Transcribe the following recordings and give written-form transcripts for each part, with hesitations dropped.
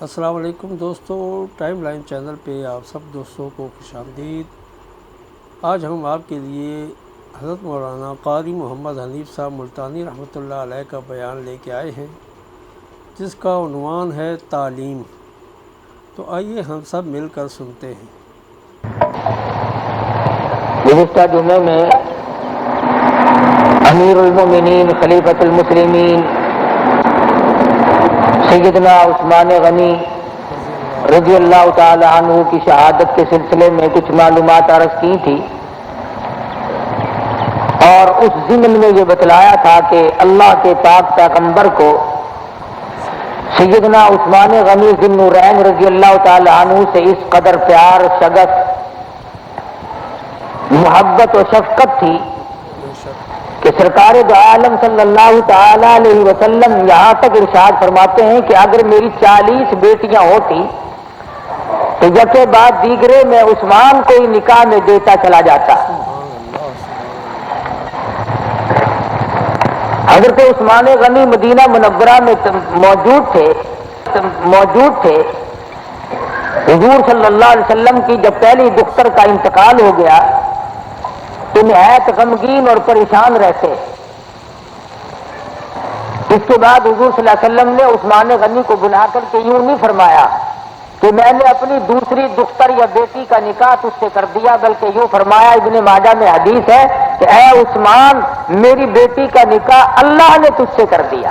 السلام علیکم دوستو، ٹائم لائن چینل پہ آپ سب دوستوں کو خوش آمدید۔ آج ہم آپ کے لیے حضرت مولانا قاری محمد حنیف صاحب ملتانی رحمۃ اللہ علیہ کا بیان لے کے آئے ہیں، جس کا عنوان ہے تعلیم۔ تو آئیے ہم سب مل کر سنتے ہیں۔ گزشتہ جمعے میں امیر المومنین خلیفۃ المسلمین سیدنا عثمان غنی رضی اللہ تعالی عنہ کی شہادت کے سلسلے میں کچھ معلومات عرض کی تھی، اور اس ضمن میں یہ بتلایا تھا کہ اللہ کے پاک پیغمبر کو سیدنا عثمان غنی ذی النورین رضی اللہ تعالی عنہ سے اس قدر پیار، شغف، محبت و شفقت تھی کہ سرکار دو عالم صلی اللہ تعالی علیہ وسلم یہاں تک ارشاد فرماتے ہیں کہ اگر میری 40 بیٹیاں ہوتی تو یکے بعد دیگرے میں عثمان کو ہی نکاح میں دیتا چلا جاتا۔ حضرت عثمان غنی مدینہ منورہ میں موجود تھے۔ حضور صلی اللہ علیہ وسلم کی جب پہلی دختر کا انتقال ہو گیا تو نہایت غمگین اور پریشان رہتے۔ اس کے بعد حضور صلی اللہ علیہ وسلم نے عثمان غنی کو بلا کر کے یوں نہیں فرمایا کہ میں نے اپنی دوسری دختر یا بیٹی کا نکاح تجھ سے کر دیا، بلکہ یوں فرمایا، ابن ماجہ میں حدیث ہے کہ اے عثمان، میری بیٹی کا نکاح اللہ نے تجھ سے کر دیا۔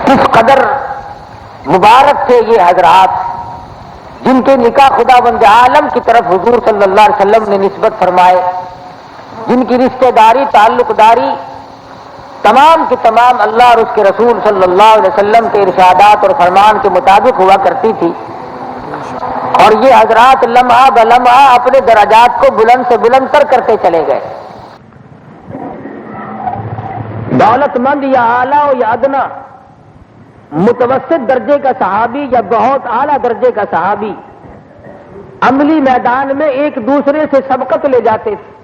کس قدر مبارک تھے یہ حضرات جن کے نکاح خدا بند عالم کی طرف حضور صلی اللہ علیہ وسلم نے نسبت فرمائے، جن کی رشتہ داری، تعلق داری تمام کی تمام اللہ اور اس کے رسول صلی اللہ علیہ وسلم کے ارشادات اور فرمان کے مطابق ہوا کرتی تھی، اور یہ حضرات لمحہ بلمحہ اپنے درجات کو بلند سے بلند تر کرتے چلے گئے۔ دولت مند یا اعلیٰ یا ادنا، متوسط درجے کا صحابی یا بہت اعلیٰ درجے کا صحابی، عملی میدان میں ایک دوسرے سے سبقت لے جاتے تھے،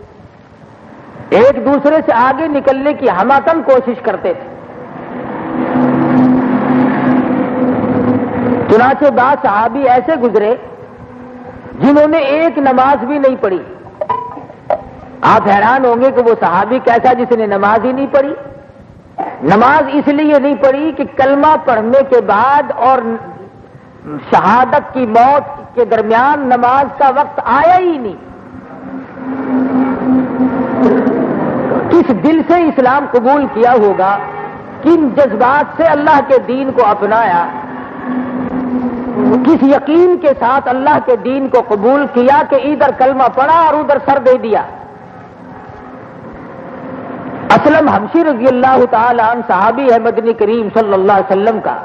ایک دوسرے سے آگے نکلنے کی ہماتم کوشش کرتے تھے۔ چنانچہ بعض صحابی ایسے گزرے جنہوں نے ایک نماز بھی نہیں پڑھی۔ آپ حیران ہوں گے کہ وہ صحابی کیسا جس نے نماز ہی نہیں پڑھی؟ نماز اس لیے نہیں پڑھی کہ کلمہ پڑھنے کے بعد اور شہادت کی موت کے درمیان نماز کا وقت آیا ہی نہیں۔ کس دل سے اسلام قبول کیا ہوگا، کن جذبات سے اللہ کے دین کو اپنایا، کس یقین کے ساتھ اللہ کے دین کو قبول کیا کہ ادھر کلمہ پڑھا اور ادھر سر دے دیا۔ اسلم حبشی رضی اللہ تعالی عنہ صحابی ہے مدنی کریم صلی اللہ علیہ وسلم کا۔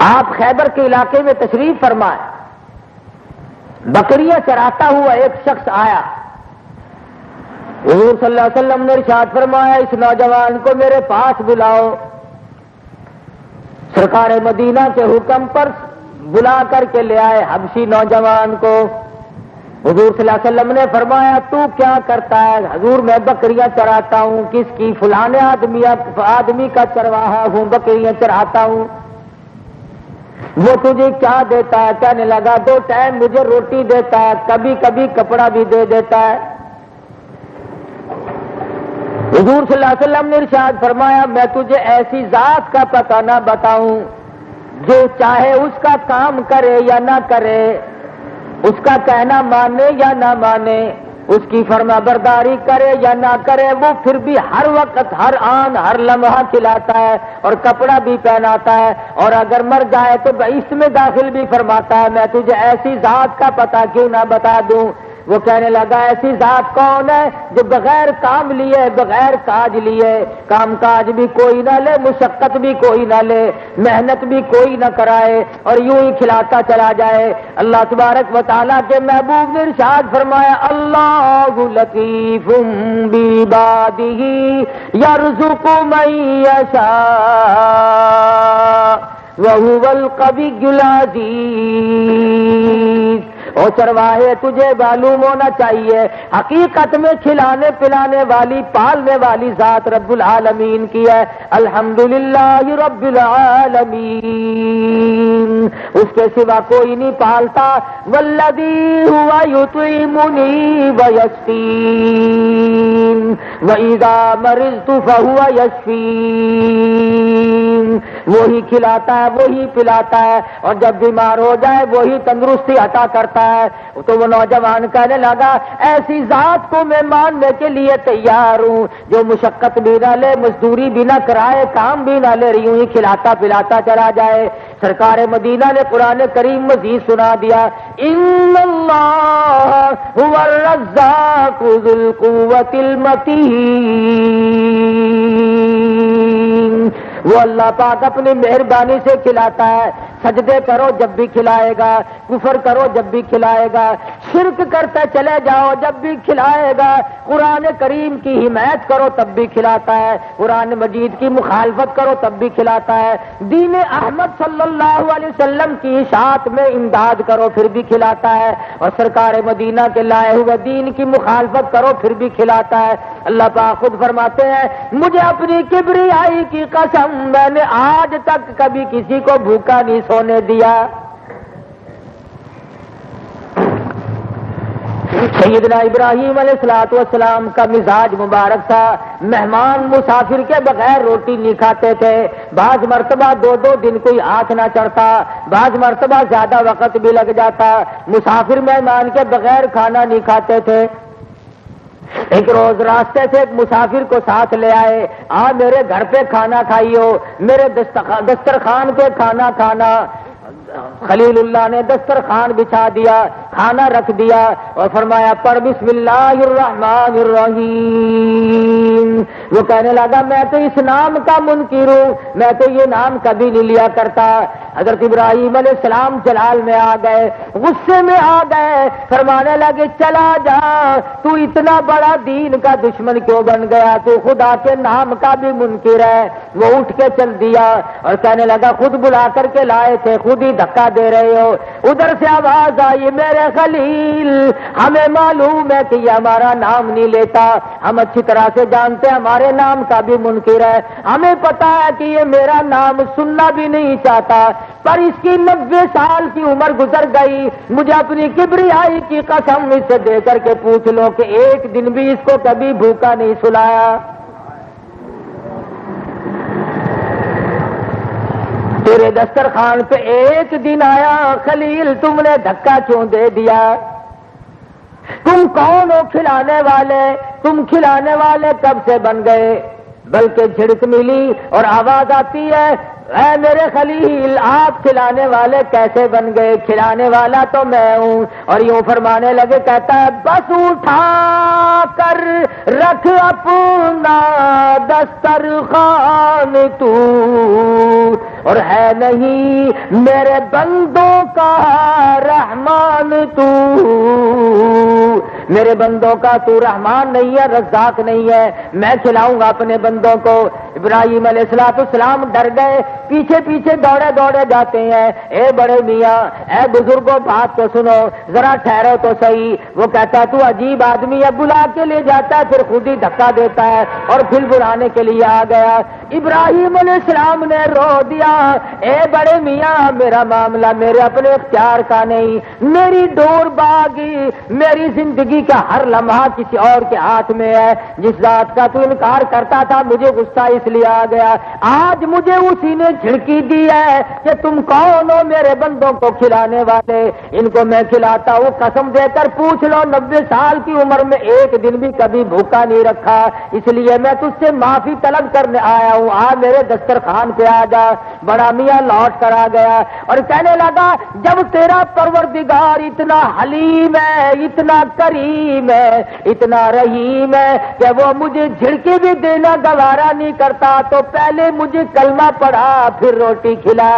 آپ خیبر کے علاقے میں تشریف فرمائے، بکریاں چراتا ہوا ایک شخص آیا، حضور صلی اللہ علیہ وسلم نے ارشاد فرمایا، اس نوجوان کو میرے پاس بلاؤ۔ سرکار مدینہ کے حکم پر بلا کر کے لے آئے حبشی نوجوان کو۔ حضور صلی اللہ علیہ وسلم نے فرمایا، تو کیا کرتا ہے؟ حضور میں بکریاں چراتا ہوں۔ کس کی؟ فلانے آدمی کا چرواہا ہوں، بکریاں چراتا ہوں۔ وہ تجھے کیا دیتا ہے؟ کہنے لگا 2 ٹائم مجھے روٹی دیتا ہے، کبھی کبھی کپڑا بھی دے دیتا ہے۔ حضور صلی اللہ علیہ وسلم نے ارشاد فرمایا، میں تجھے ایسی ذات کا پتہ نہ بتاؤں جو چاہے اس کا کام کرے یا نہ کرے، اس کا کہنا مانے یا نہ مانے، اس کی فرما برداری کرے یا نہ کرے، وہ پھر بھی ہر وقت، ہر آن، ہر لمحہ کھلاتا ہے اور کپڑا بھی پہناتا ہے، اور اگر مر جائے تو اس میں داخل بھی فرماتا ہے۔ میں تجھے ایسی ذات کا پتہ کیوں نہ بتا دوں؟ وہ کہنے لگا، ایسی ذات کون ہے جو بغیر کام لیے، بغیر کاج لیے، کام کاج بھی کوئی نہ لے، مشقت بھی کوئی نہ لے، محنت بھی کوئی نہ کرائے، اور یوں ہی کھلاتا چلا جائے؟ اللہ تبارک و تعالیٰ کے محبوب نے ارشاد فرمایا، اللہ لطیف بعبادہ یرزق من یشاء وہو القوی العزیز۔ او چرواہے تجھے معلوم ہونا چاہیے حقیقت میں کھلانے پلانے والی پالنے والی ذات رب العالمین کی ہے. الحمدللہ رب العالمین، اس کے سوا کوئی نہیں پالتا. والذی ہوا یطعمنی ویسقین وَإِذَا مَرِضْتُ فَهُوَ يَشْفِينِ، وہی کھلاتا ہے وہی پلاتا ہے، اور جب بیمار ہو جائے وہی تندرستی عطا کرتا ہے. تو وہ نوجوان کہنے لگا ایسی ذات کو میں ماننے کے لیے تیار ہوں جو مشقت بھی نہ لے، مزدوری بھی نہ کرائے، کام بھی نہ لے، یوں ہی کھلاتا پلاتا چلا جائے. سرکار مدینہ نے قرآن کریم مزید سنا دیا ان اللہ هو الرزاق ذو القوة المتین، وہ اللہ پاک اپنی مہربانی سے کھلاتا ہے. سجدے کرو جب بھی کھلائے گا، کفر کرو جب بھی کھلائے گا، شرک کرتے چلے جاؤ جب بھی کھلائے گا، قرآن کریم کی حمایت کرو تب بھی کھلاتا ہے، قرآن مجید کی مخالفت کرو تب بھی کھلاتا ہے، دین احمد صلی اللہ علیہ وسلم کی اشاعت میں امداد کرو پھر بھی کھلاتا ہے، اور سرکار مدینہ کے لائے ہوئے دین کی مخالفت کرو پھر بھی کھلاتا ہے. اللہ پاک خود فرماتے ہیں مجھے اپنی کبریائی کی قسم میں نے آج تک کبھی کسی کو بھوکا نہیں سونے دیا. سیدنا ابراہیم علیہ السلام کا مزاج مبارک تھا، مہمان مسافر کے بغیر روٹی نہیں کھاتے تھے. بعض مرتبہ 2 دن کوئی ہاتھ نہ چڑھتا، بعض مرتبہ زیادہ وقت بھی لگ جاتا. مسافر مہمان کے بغیر کھانا نہیں کھاتے تھے. ایک روز راستے سے ایک مسافر کو ساتھ لے آئے، میرے گھر پہ کھانا کھائیو، میرے دسترخوان پہ کھانا کھانا. خلیل اللہ نے دسترخوان بچھا دیا، کھانا رکھ دیا اور فرمایا پڑھ بسم اللہ الرحمن الرحیم. وہ کہنے لگا میں تو اس نام کا منکر ہوں، میں تو یہ نام کبھی نہیں لیا کرتا. حضرت ابراہیم علیہ السلام جلال میں آ گئے، غصے میں آ گئے، فرمانے لگے چلا جا، تو اتنا بڑا دین کا دشمن کیوں بن گیا، تو خدا کے نام کا بھی منکر ہے. وہ اٹھ کے چل دیا اور کہنے لگا خود بلا کر کے لائے تھے، خود ہی دھکا دے رہے ہو. ادھر سے آواز آئی میرے خلیل ہمیں معلوم ہے کہ یہ ہمارا نام نہیں لیتا، ہم اچھی طرح سے جانتے ہیں ہمارے نام کا بھی منکر ہے، ہمیں پتا ہے کہ یہ میرا نام سننا بھی نہیں چاہتا، پر اس کی 90 سال کی عمر گزر گئی. مجھے اپنی کبریائی کی قسم اس سے دے کر کے پوچھ لو کہ ایک دن بھی اس کو کبھی بھوکا نہیں سلایا. تیرے دسترخوان پہ ایک دن آیا خلیل تم نے دھکا کیوں دے دیا؟ تم کون ہو کھلانے والے؟ تم کھلانے والے کب سے بن گئے؟ بلکہ جھڑک ملی اور آواز آتی ہے اے میرے خلیل آپ کھلانے والے کیسے بن گئے؟ کھلانے والا تو میں ہوں. اور یوں فرمانے لگے کہتا ہے بس اٹھا کر رکھ اپنا دسترخوان تو، اور ہے نہیں میرے بندوں کا رحمان تو. میرے بندوں کا تو رحمان نہیں ہے، رزاق نہیں ہے، میں کھلاؤں گا اپنے بندوں کو. ابراہیم علیہ السلام ڈر گئے، پیچھے پیچھے دوڑے دوڑے جاتے ہیں. اے بڑے میاں، اے بزرگوں بات تو سنو، ذرا ٹھہرو تو صحیح. وہ کہتا ہے تو عجیب آدمی ہے، بلا کے لے جاتا ہے پھر خود ہی دھکا دیتا ہے، اور پھر بلانے کے لیے آ گیا. ابراہیم علیہ السلام نے رو دیا اے بڑے میاں میرا معاملہ میرے اپنے اختیار کا نہیں، میری ڈور باغی، میری زندگی کا ہر لمحہ کسی اور کے ہاتھ میں ہے. جس ذات کا تو انکار کرتا تھا مجھے غصہ اس لیے آ گیا، آج مجھے اسی نے جھڑکی دی ہے کہ تم کون ہو میرے بندوں کو کھلانے والے. ان کو میں کھلاتا ہوں، قسم دے کر پوچھ لو 90 سال کی عمر میں ایک دن بھی کبھی بھوکا نہیں رکھا، اس لیے میں تجھ سے معافی طلب کرنے آیا ہوں، آ میرے دسترخوان پہ آ جا. بڑا میاں لوٹ کر آ گیا اور کہنے لگا جب تیرا پروردگار اتنا حلیم ہے، اتنا کریم ہے، اتنا رحیم ہے کہ وہ مجھے جھڑکی بھی دینا گوارا نہیں کرتا تو پہلے مجھے کلمہ پڑھا پھر روٹی کھلا.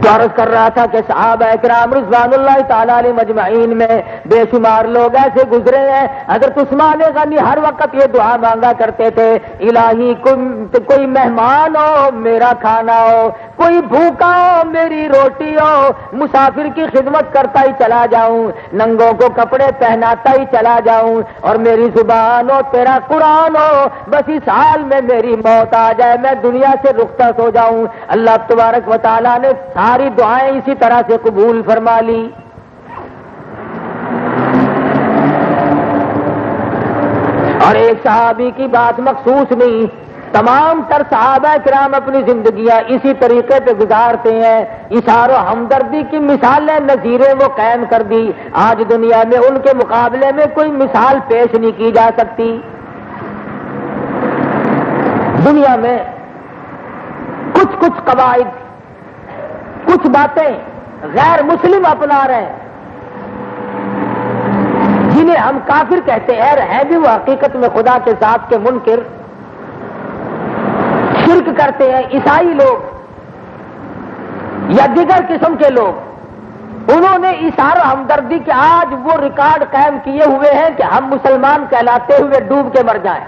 تو عرض کر رہا تھا کہ صحابہ کرام رضوان اللہ تعالیٰ علیہ مجمعین میں بے شمار لوگ ایسے گزرے ہیں، حضرت عثمان غنی ہر وقت یہ دعا مانگا کرتے تھے، الہی کوئی مہمان ہو میرا کھانا ہو، کوئی بھوکا ہو میری روٹی ہو، مسافر کی خدمت کرتا ہی چلا جاؤں، ننگوں کو کپڑے پہناتا ہی چلا جاؤں، اور میری زبان ہو تیرا قرآن ہو، بس اس حال میں میری موت آ جائے، میں دنیا سے رخصت ہو جاؤں۔ اللہ تبارک و تعالیٰ نے ساری دعائیں اسی طرح سے قبول فرما لی۔ اور ایک صحابی کی بات مخصوص نہیں، تمام تر صحابہ کرام اپنی زندگیاں اسی طریقے پہ گزارتے ہیں، اظہار و ہمدردی کی مثالیں نظیریں وہ قائم کر دی، آج دنیا میں ان کے مقابلے میں کوئی مثال پیش نہیں کی جا سکتی۔ دنیا میں کچھ قواعد، کچھ باتیں غیر مسلم اپنا رہے ہیں جنہیں ہم کافر کہتے ہیں بھی وہ حقیقت میں خدا کے ذات کے منکر، شرک کرتے ہیں۔ عیسائی لوگ یا دیگر قسم کے لوگ، انہوں نے اظہار و ہمدردی کے آج وہ ریکارڈ قائم کیے ہوئے ہیں کہ ہم مسلمان کہلاتے ہوئے ڈوب کے مر جائیں۔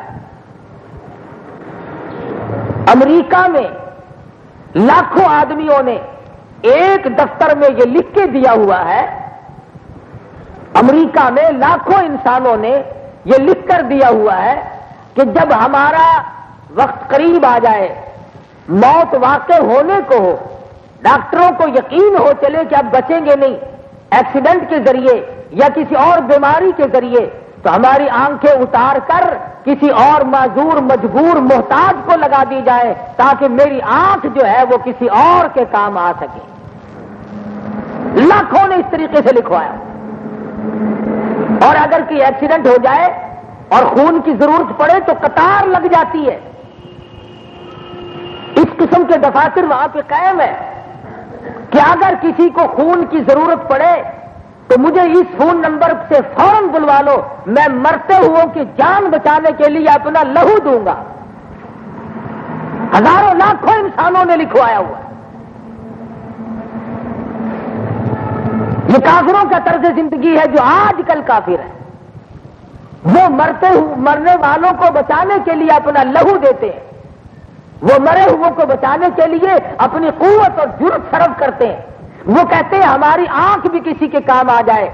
امریکہ میں لاکھوں آدمیوں نے ایک دفتر میں یہ لکھ کے دیا ہوا ہے، امریکہ میں لاکھوں انسانوں نے یہ لکھ کر دیا ہوا ہے کہ جب ہمارا وقت قریب آ جائے، موت واقع ہونے کو ہو، ڈاکٹروں کو یقین ہو چلے کہ اب بچیں گے نہیں، ایکسیڈنٹ کے ذریعے یا کسی اور بیماری کے ذریعے، تو ہماری آنکھیں اتار کر کسی اور معذور مجبور محتاج کو لگا دی جائے تاکہ میری آنکھ جو ہے وہ کسی اور کے کام آ سکے۔ لاکھوں نے اس طریقے سے لکھوایا۔ اور اگر کوئی ایکسیڈنٹ ہو جائے اور خون کی ضرورت پڑے تو قطار لگ جاتی ہے۔ اس قسم کے دفاتر وہاں پہ قائم ہے کہ اگر کسی کو خون کی ضرورت پڑے تو مجھے اس فون نمبر سے فوراً بلوا لو، میں مرتے ہوئوں کی جان بچانے کے لیے اپنا لہو دوں گا۔ ہزاروں لاکھوں انسانوں نے لکھوایا ہوا۔ یہ کافروں کا طرز زندگی ہے جو آج کل کافر ہے، وہ مرنے والوں کو بچانے کے لیے اپنا لہو دیتے ہیں، وہ مرے ہوئوں کو بچانے کے لیے اپنی قوت اور جرأت صرف کرتے ہیں۔ وہ کہتے ہیں ہماری آنکھ بھی کسی کے کام آ جائے۔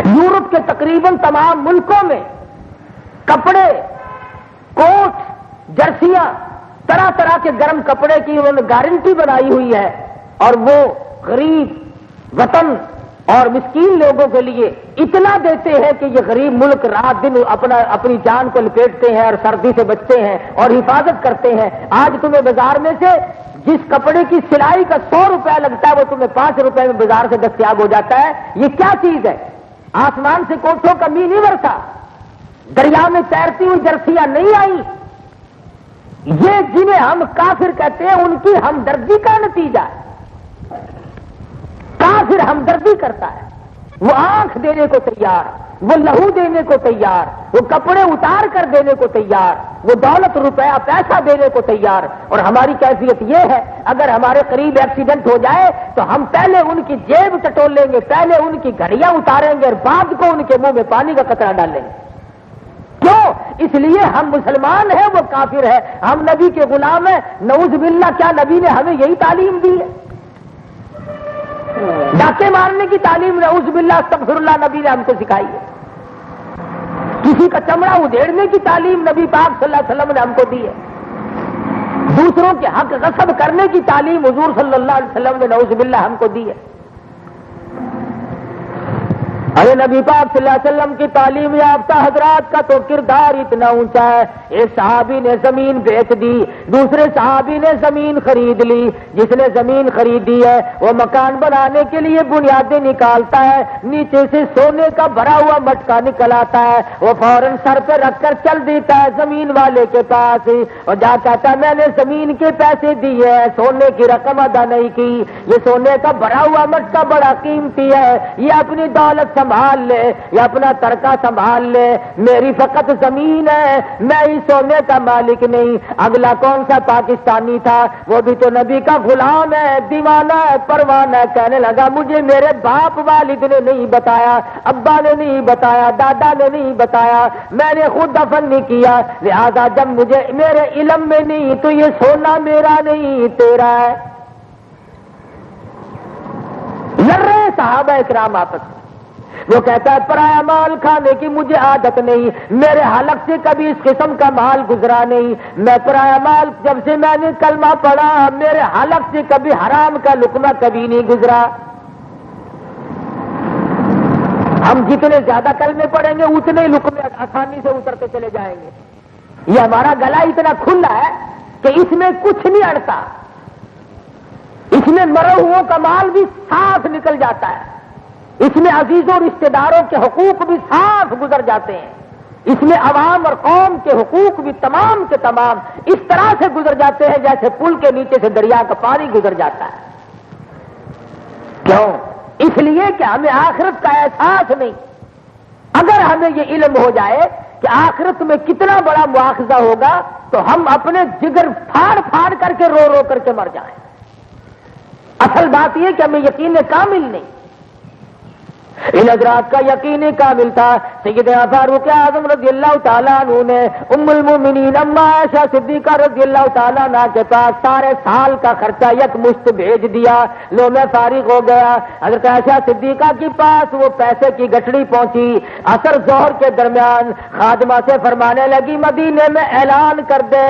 یورپ کے تقریباً تمام ملکوں میں کپڑے، کوٹ، جرسیاں، طرح طرح کے گرم کپڑے کی انہوں نے گارنٹی بنائی ہوئی ہے، اور وہ غریب وطن اور مسکین لوگوں کے لیے اتنا دیتے ہیں کہ یہ غریب ملک رات دن اپنی جان کو لپیٹتے ہیں اور سردی سے بچتے ہیں اور حفاظت کرتے ہیں۔ آج تمہیں بازار میں سے جس کپڑے کی سلائی کا 100 روپیہ لگتا ہے وہ تمہیں 5 روپے میں بازار سے دستیاب ہو جاتا ہے۔ یہ کیا چیز ہے؟ آسمان سے کوٹھوں کا می نہیں برسا، دریا میں تیرتی ہوئی جرسیاں نہیں آئی۔ یہ جنہیں ہم کافر کہتے ہیں ان کی ہمدردی کا نتیجہ ہے۔ کافر ہمدردی کرتا ہے، وہ آنکھ دینے کو تیار، وہ لہو دینے کو تیار، وہ کپڑے اتار کر دینے کو تیار، وہ دولت روپیہ پیسہ دینے کو تیار۔ اور ہماری کیفیت یہ ہے، اگر ہمارے قریب ایکسیڈنٹ ہو جائے تو ہم پہلے ان کی جیب ٹٹول لیں گے، پہلے ان کی گھڑیاں اتاریں گے اور بعد کو ان کے منہ میں پانی کا قطرہ ڈالیں گے۔ کیوں؟ اس لیے ہم مسلمان ہیں، وہ کافر ہے، ہم نبی کے غلام ہیں۔ نعوذ باللہ، کیا نبی نے ہمیں یہی تعلیم دی ہے؟ ڈاکے مارنے کی تعلیم نعوذ باللہ استغفر اللہ نبی نے ہم کو سکھائی ہے۔ کسی کا چمڑا ادھیڑنے کی تعلیم نبی پاک صلی اللہ علیہ وسلم نے ہم کو دی ہے۔ دوسروں کے حق غصب کرنے کی تعلیم حضور صلی اللہ علیہ وسلم نے نعوذ باللہ ہم کو دی ہے۔ ارے نبی پاک صلی اللہ علیہ وسلم کی تعلیم یافتہ حضرات کا تو کردار اتنا اونچا ہے، ایک صحابی نے زمین بیچ دی، دوسرے صحابی نے زمین خرید لی۔ جس نے زمین خریدی ہے وہ مکان بنانے کے لیے بنیادیں نکالتا ہے، نیچے سے سونے کا بھرا ہوا مٹکا نکل آتا ہے، وہ فوراً سر پہ رکھ کر چل دیتا ہے زمین والے کے پاس اور جا کہتا ہے میں نے زمین کے پیسے دیے، سونے کی رقم ادا نہیں کی، یہ سونے کا بھرا ہوا مٹکا بڑا قیمتی ہے، یہ اپنی دولت سنبھال لے یا اپنا ترکہ سنبھال لے، میری فقط زمین ہے، میں ہی سونے کا مالک نہیں۔ اگلا کون سا پاکستانی تھا؟ وہ بھی تو نبی کا غلام ہے، دیوانہ ہے، پروانہ ہے۔ کہنے لگا مجھے میرے باپ والد نے نہیں بتایا، ابا نے نہیں بتایا، دادا نے نہیں بتایا، میں نے خود دفن نہیں کیا، لہذا جب مجھے میرے علم میں نہیں تو یہ سونا میرا نہیں تیرا ہے۔ لڑ رہے صحابہ کرام آپس میں۔ وہ کہتا ہے پرایا مال کھانے کی مجھے عادت نہیں، میرے حلق سے کبھی اس قسم کا مال گزرا نہیں، میں پرایا مال جب سے میں نے کلمہ پڑھا میرے حلق سے کبھی حرام کا لقمہ کبھی نہیں گزرا۔ ہم جتنے زیادہ کلمے پڑھیں گے اتنے ہی لقمے آسانی سے اترتے چلے جائیں گے۔ یہ ہمارا گلا اتنا کھلا ہے کہ اس میں کچھ نہیں اڑتا، اس میں مرے ہوئوں کا مال بھی صاف نکل جاتا ہے، اس میں عزیزوں رشتہ داروں کے حقوق بھی صاف گزر جاتے ہیں، اس میں عوام اور قوم کے حقوق بھی تمام کے تمام اس طرح سے گزر جاتے ہیں جیسے پل کے نیچے سے دریا کا پانی گزر جاتا ہے۔ کیوں؟ اس لیے کہ ہمیں آخرت کا احساس نہیں۔ اگر ہمیں یہ علم ہو جائے کہ آخرت میں کتنا بڑا مواخذہ ہوگا تو ہم اپنے جگر پھاڑ پھاڑ کر کے رو رو کر کے مر جائیں۔ اصل بات یہ کہ ہمیں یقین کامل نہیں، ان حضرات کا یقین کامل تھا۔ سیدنا فاروق اعظم رضی اللہ تعالیٰ عنہ نے ام المومنین اما عائشہ صدیقہ رضی اللہ تعالیٰ عنہ کے پاس سارے سال کا خرچہ یک مشت بھیج دیا۔ لو میں فارغ ہو گیا۔ حضرت عائشہ صدیقہ کے پاس وہ پیسے کی گٹھڑی پہنچی۔ عصر ظہر کے درمیان خادمہ سے فرمانے لگی مدینے میں اعلان کر دے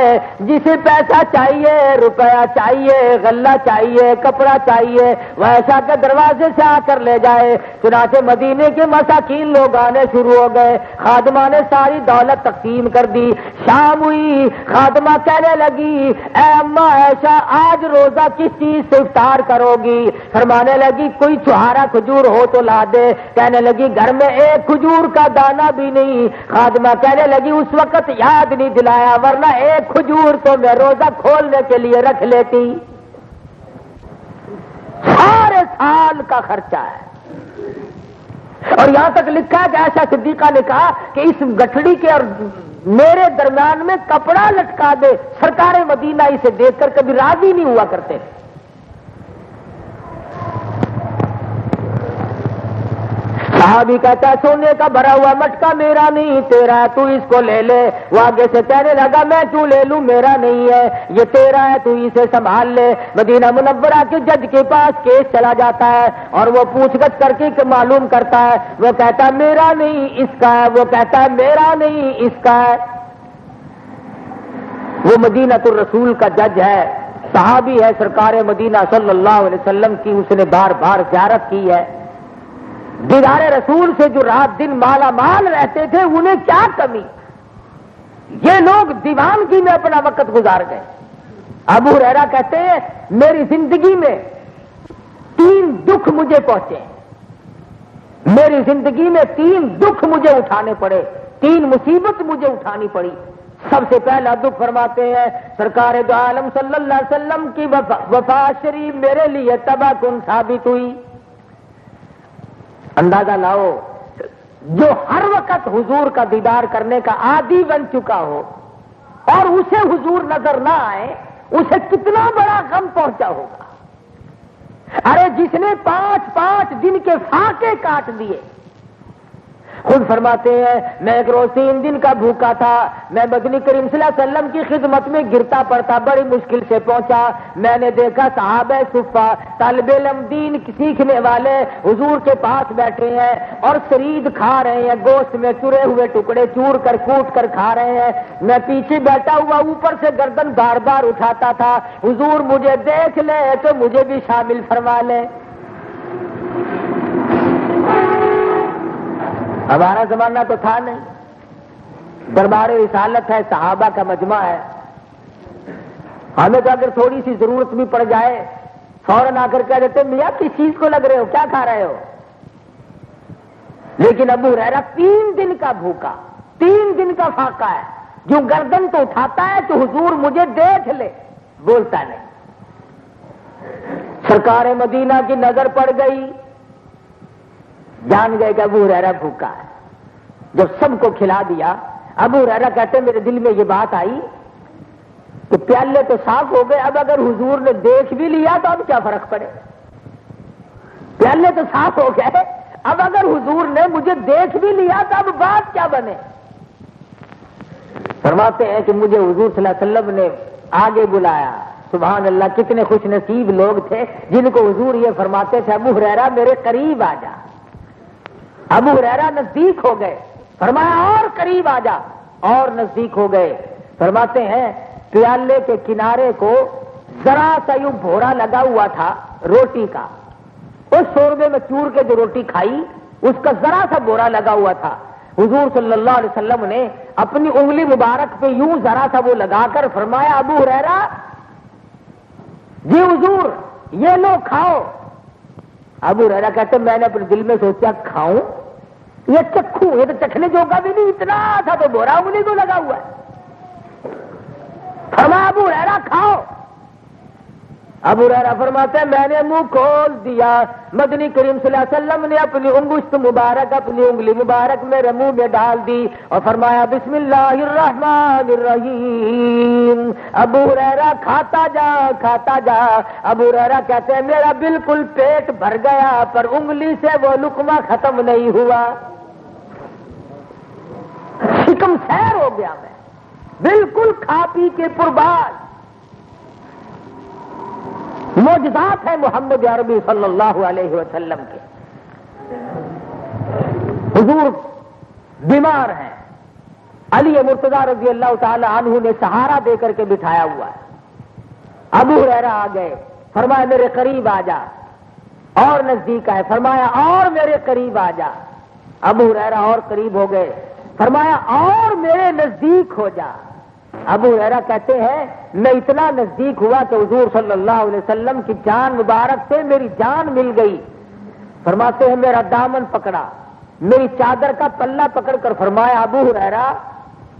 جسے پیسہ چاہیے، روپیہ چاہیے، غلہ چاہیے، کپڑا چاہیے، وہ عائشہ کے دروازے سے آ کر لے جائے۔ چنانچہ مدینے کے مساکین لوگ آنے شروع ہو گئے، خادمہ نے ساری دولت تقسیم کر دی۔ شام ہوئی، خادمہ کہنے لگی اے اماں عائشہ آج روزہ کس چیز سے افطار کرو گی؟ فرمانے لگی کوئی چھہارا کھجور ہو تو لا دے۔ کہنے لگی گھر میں ایک کھجور کا دانہ بھی نہیں۔ خادمہ کہنے لگی اس وقت یاد نہیں دلایا ورنہ ایک کھجور تو میں روزہ کھولنے کے لیے رکھ لیتی۔ سارے سال کا خرچہ ہے، اور یہاں تک لکھا ہے کہ عائشہ صدیقہ نے کہا کہ اس گٹھڑی کے اور میرے درمیان میں کپڑا لٹکا دے۔ سرکار مدینہ اسے دیکھ کر کبھی راضی نہیں ہوا کرتے۔ صحابی کہتا ہے سونے کا بھرا ہوا مٹکا میرا نہیں تیرا ہے، تو اس کو لے لے۔ وہ آگے سے کہنے لگا میں کیوں لے لوں، میرا نہیں ہے، یہ تیرا ہے، تو اسے سنبھال لے۔ مدینہ منورہ کے جج کے پاس کیس چلا جاتا ہے اور وہ پوچھ گچھ کر کے معلوم کرتا ہے۔ وہ کہتا ہے میرا نہیں اس کا ہے، وہ کہتا ہے میرا نہیں اس کا ہے۔ وہ مدینہ الرسول کا جج ہے، صحابی ہے، سرکار مدینہ صلی اللہ علیہ وسلم کی اس نے بار بار زیارت کی ہے۔ دیدار رسول سے جو رات دن مالا مال رہتے تھے انہیں کیا کمی، یہ لوگ دیوانگی میں اپنا وقت گزار گئے۔ ابو ہریرہ کہتے ہیں میری زندگی میں 3 دکھ مجھے پہنچے، میری زندگی میں 3 دکھ مجھے اٹھانے پڑے، 3 مصیبت مجھے اٹھانی پڑی۔ سب سے پہلا دکھ فرماتے ہیں سرکار دو عالم صلی اللہ علیہ وسلم کی وفات شریف میرے لیے تباہ کن ثابت ہوئی۔ اندازہ لاؤ جو ہر وقت حضور کا دیدار کرنے کا عادی بن چکا ہو اور اسے حضور نظر نہ آئے اسے کتنا بڑا غم پہنچا ہوگا۔ ارے جس نے 5 دن کے فاقے کاٹ دیے، خود فرماتے ہیں میں ایک روز 3 دن کا بھوکا تھا، میں مدنی کریم صلی اللہ علیہ وسلم کی خدمت میں گرتا پڑتا بڑی مشکل سے پہنچا۔ میں نے دیکھا صحابہ صفہ طالب علم دین سیکھنے والے حضور کے پاس بیٹھے ہیں اور سرید کھا رہے ہیں، گوشت میں چرے ہوئے ٹکڑے چور کر کوٹ کر کھا رہے ہیں۔ میں پیچھے بیٹھا ہوا اوپر سے گردن بار بار اٹھاتا تھا، حضور مجھے دیکھ لے تو مجھے بھی شامل فرما لے۔ ہمارا زمانہ تو تھا نہیں، دربار رسالت ہے، صحابہ کا مجمع ہے، ہمیں تو اگر تھوڑی سی ضرورت بھی پڑ جائے فوراً آ کر کہہ دیتے میاں کس چیز کو لگ رہے ہو، کیا کھا رہے ہو؟ لیکن ابو ہریرہ 3 دن کا بھوکا، 3 دن کا فاقہ ہے، جو گردن تو اٹھاتا ہے تو حضور مجھے دیکھ لے، بولتا نہیں۔ سرکار مدینہ کی نظر پڑ گئی، جان گئے کہ ابو ہریرہ بھوکا ہے۔ جب سب کو کھلا دیا، ابو ہریرہ کہتے ہیں میرے دل میں یہ بات آئی کہ پیالے تو صاف ہو گئے، اب اگر حضور نے دیکھ بھی لیا تو اب کیا فرق پڑے؟ پیالے تو صاف ہو گئے، اب اگر حضور نے مجھے دیکھ بھی لیا تو اب بات کیا بنے؟ فرماتے ہیں کہ مجھے حضور صلی اللہ علیہ وسلم نے آگے بلایا۔ سبحان اللہ، کتنے خوش نصیب لوگ تھے جن کو حضور یہ فرماتے تھے ابو ہریرہ میرے قریب آ جا۔ ابو ہریرہ نزدیک ہو گئے، فرمایا اور قریب آ جا، اور نزدیک ہو گئے۔ فرماتے ہیں پیالے کے کنارے کو ذرا سا یوں بھورا لگا ہوا تھا روٹی کا، اس شوربے میں چور کے جو روٹی کھائی اس کا ذرا سا بھورا لگا ہوا تھا۔ حضور صلی اللہ علیہ وسلم نے اپنی انگلی مبارک پہ یوں ذرا سا وہ لگا کر فرمایا ابو ہریرہ جی حضور یہ لو کھاؤ۔ ابو ہریرہ کہتے میں نے اپنے دل میں سوچا کھاؤں؟ یہ چکھوں، یہ تو چکھنے جوگا بھی نہیں، اتنا تھا تو بھورا انگلی کو لگا ہوا ہے۔ فرمایا ابو ہریرہ کھاؤ۔ ابو ہریرہ فرماتے ہیں میں نے منہ کھول دیا، مدنی کریم صلی اللہ علیہ وسلم نے اپنی انگشت مبارک اپنی انگلی مبارک میرے منہ میں ڈال دی اور فرمایا بسم اللہ الرحمن الرحیم۔ ابو ہریرہ کھاتا جا کھاتا جا۔ ابو ہریرہ کہتے ہیں میرا بالکل پیٹ بھر گیا پر انگلی سے وہ لقمہ ختم نہیں ہوا، شکم سیر ہو گیا، میں بالکل کھا پی کے پرباز۔ معجزات ہیں محمد عربی صلی اللہ علیہ وسلم کے۔ حضور بیمار ہیں، علی مرتضیٰ رضی اللہ تعالی عنہ نے سہارا دے کر کے بٹھایا ہوا ہے۔ ابو ہریرہ آ گئے، فرمایا میرے قریب آ جا، اور نزدیک آئے، فرمایا اور میرے قریب آ جا۔ ابو ہریرہ اور قریب ہو گئے، فرمایا اور میرے نزدیک ہو جا۔ ابو ہریرہ کہتے ہیں میں اتنا نزدیک ہوا کہ حضور صلی اللہ علیہ وسلم کی جان مبارک سے میری جان مل گئی۔ فرماتے ہیں میرا دامن پکڑا، میری چادر کا پلہ پکڑ کر فرمایا ابو ہریرہ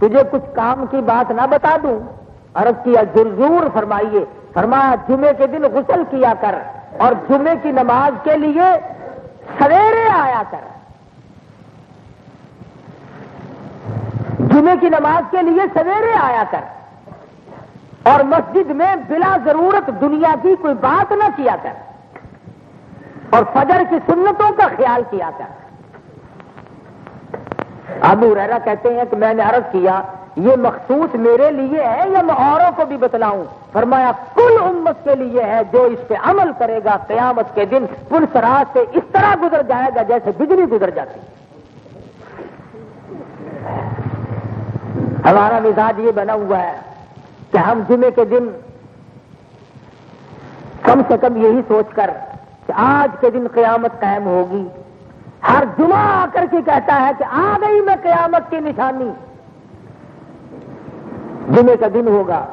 تجھے کچھ کام کی بات نہ بتا دوں؟ عرض کیا ضرور فرمائیے۔ فرمایا جمعے کے دن غسل کیا کر اور جمعے کی نماز کے لیے سویرے آیا کر، جمعے کی نماز کے لیے سویرے آیا کر، اور مسجد میں بلا ضرورت دنیا کی کوئی بات نہ کیا کر، اور فجر کی سنتوں کا خیال کیا کر۔ ابو ہریرہ کہتے ہیں کہ میں نے عرض کیا یہ مخصوص میرے لیے ہے یا میں اوروں کو بھی بتلاؤں؟ فرمایا کل امت کے لیے ہے، جو اس پہ عمل کرے گا قیامت کے دن پل صراط سے اس طرح گزر جائے گا جیسے بجلی گزر جاتی۔ ہمارا مزاج یہ بنا ہوا ہے کہ ہم جمعے کے دن کم سے کم یہی سوچ کر کہ آج کے دن قیامت قائم ہوگی، ہر جمعہ آ کر کے کہتا ہے کہ آ گئی میں قیامت کی نشانی، جمعے کا دن ہوگا،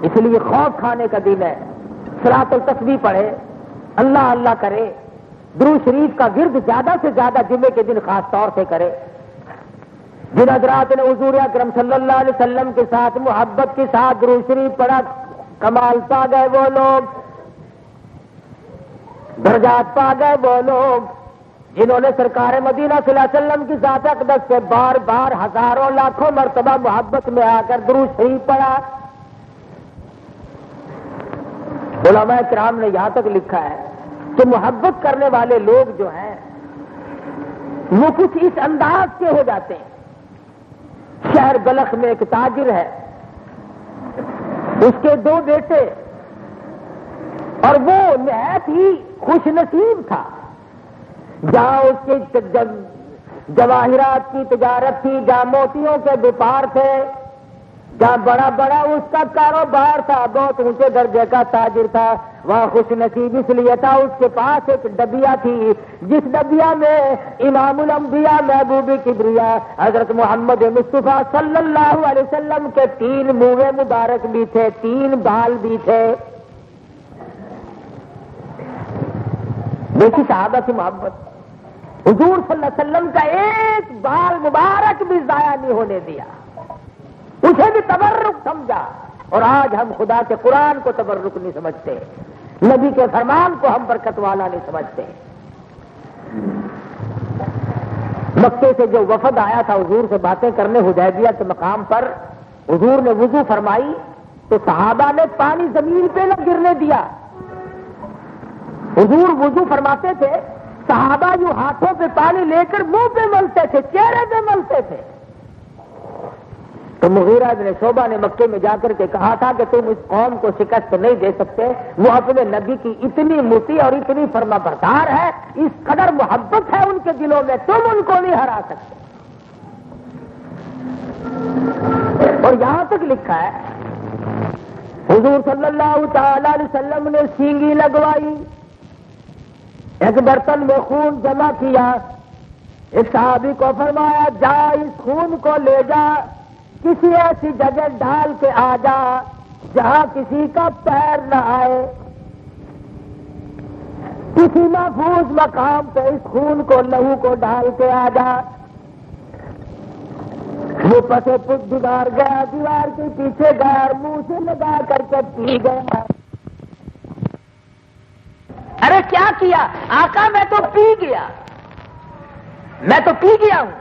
اس لیے خوف کھانے کا دن ہے۔ صلاۃ التسبیح پڑھے، اللہ اللہ کرے، درود شریف کا ورد زیادہ سے زیادہ جمعے کے دن خاص طور سے کرے۔ جن حضرات نے حضور اکرم صلی اللہ علیہ وسلم کے ساتھ محبت کے ساتھ درود شریف پڑھا کمال پا گئے وہ لوگ، درجات پا گئے وہ لوگ جنہوں نے سرکار مدینہ صلی اللہ علیہ وسلم کی ذات اقدس سے بار بار ہزاروں لاکھوں مرتبہ محبت میں آ کر درود شریف پڑھا۔ علماء کرام نے یہاں تک لکھا ہے کہ محبت کرنے والے لوگ جو ہیں وہ کچھ اس انداز کے ہو جاتے ہیں۔ شہر بلخ میں ایک تاجر ہے، اس کے 2 بیٹے، اور وہ نہایت ہی خوش نصیب تھا۔ جہاں اس کی جواہرات کی تجارت تھی، جہاں موتیوں کے وپار تھے، جہاں بڑا بڑا اس کا کاروبار تھا، بہت اونچے درجے کا تاجر تھا، وہاں خوش نصیب اس لیے تھا اس کے پاس ایک ڈبیا تھی، جس ڈبیا میں امام الانبیاء محبوب کبریا حضرت محمد مصطفیٰ صلی اللہ علیہ وسلم کے 3 منہ مبارک بھی تھے، 3 بال بھی تھے۔ دیکھی صحابہ کی محبت، حضور صلی اللہ علیہ وسلم کا ایک بال مبارک بھی ضائع نہیں ہونے دیا، اسے بھی تبرک سمجھا۔ اور آج ہم خدا کے قرآن کو تبرک نہیں سمجھتے، نبی کے فرمان کو ہم برکت والا نہیں سمجھتے۔ مکے سے جو وفد آیا تھا حضور سے باتیں کرنے حدیبیہ کے مقام پر، حضور نے وضو فرمائی تو صحابہ نے پانی زمین پہ نہ گرنے دیا. حضور وضو فرماتے تھے، صحابہ یوں ہاتھوں پہ پانی لے کر منہ پہ ملتے تھے، چہرے پہ ملتے تھے. تو مغیرہ بن شعبہ نے مکے میں جا کر کے کہا تھا کہ تم اس قوم کو شکست نہیں دے سکتے، وہ اپنے نبی کی اتنی مطیع اور اتنی فرما بردار ہے، اس قدر محبت ہے ان کے دلوں میں، تم ان کو نہیں ہرا سکتے. اور یہاں تک لکھا ہے حضور صلی اللہ تعالی علیہ وسلم نے سینگی لگوائی، ایک برتن میں خون جمع کیا، ایک صحابی کو فرمایا جا اس خون کو لے جا، کسی ایسی جگہ ڈال کے آ جا جہاں کسی کا پیر نہ آئے، کسی محفوظ مقام پہ اس خون کو لہو کو ڈال کے آ جا. وہ پسے پت دیوار گیا، دیوار کے پیچھے گیا اور منہ سے لگا کر کے پی گیا. ارے کیا کیا آقا؟ میں تو پی گیا، میں تو پی گیا ہوں.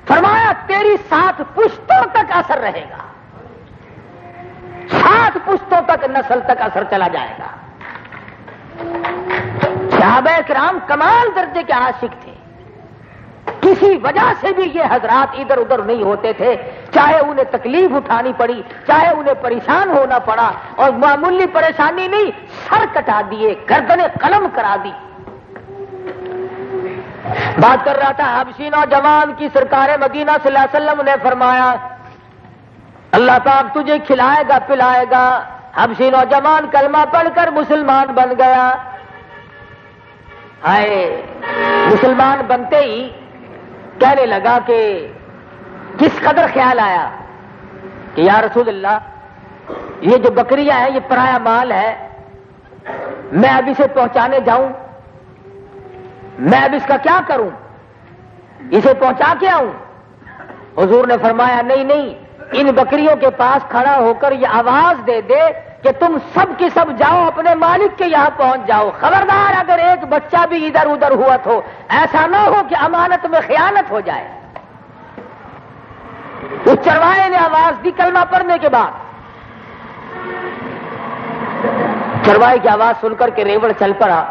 فرمایا تیری 7 پشتوں تک اثر رہے گا، 7 پشتوں تک نسل تک اثر چلا جائے گا. صحابہ کرام کمال درجے کے عاشق تھے، کسی وجہ سے بھی یہ حضرات ادھر ادھر نہیں ہوتے تھے، چاہے انہیں تکلیف اٹھانی پڑی، چاہے انہیں پریشان ہونا پڑا، اور معمولی پریشانی نہیں، سر کٹا دیے، گردنیں قلم کرا دی. بات کر رہا تھا حبشی نوجوان کی، سرکار مدینہ صلی اللہ علیہ وسلم نے فرمایا اللہ پاک تجھے کھلائے گا پلائے گا. حبشی نوجوان کلمہ پڑھ کر مسلمان بن گیا. ہائے، مسلمان بنتے ہی کہنے لگا کہ کس قدر خیال آیا کہ یا رسول اللہ یہ جو بکریاں ہیں یہ پرایا مال ہے، میں اب اسے پہنچانے جاؤں، میں اب اس کا کیا کروں، اسے پہنچا کے آؤں؟ حضور نے فرمایا نہیں نہیں، ان بکریوں کے پاس کھڑا ہو کر یہ آواز دے دے کہ تم سب کے سب جاؤ اپنے مالک کے یہاں پہنچ جاؤ. خبردار اگر ایک بچہ بھی ادھر ادھر ہوا تو ایسا نہ ہو کہ امانت میں خیانت ہو جائے. اس چرواہے نے آواز دی کلمہ پڑھنے کے بعد. چرواہے کی آواز سن کر کے ریوڑ چل پڑا،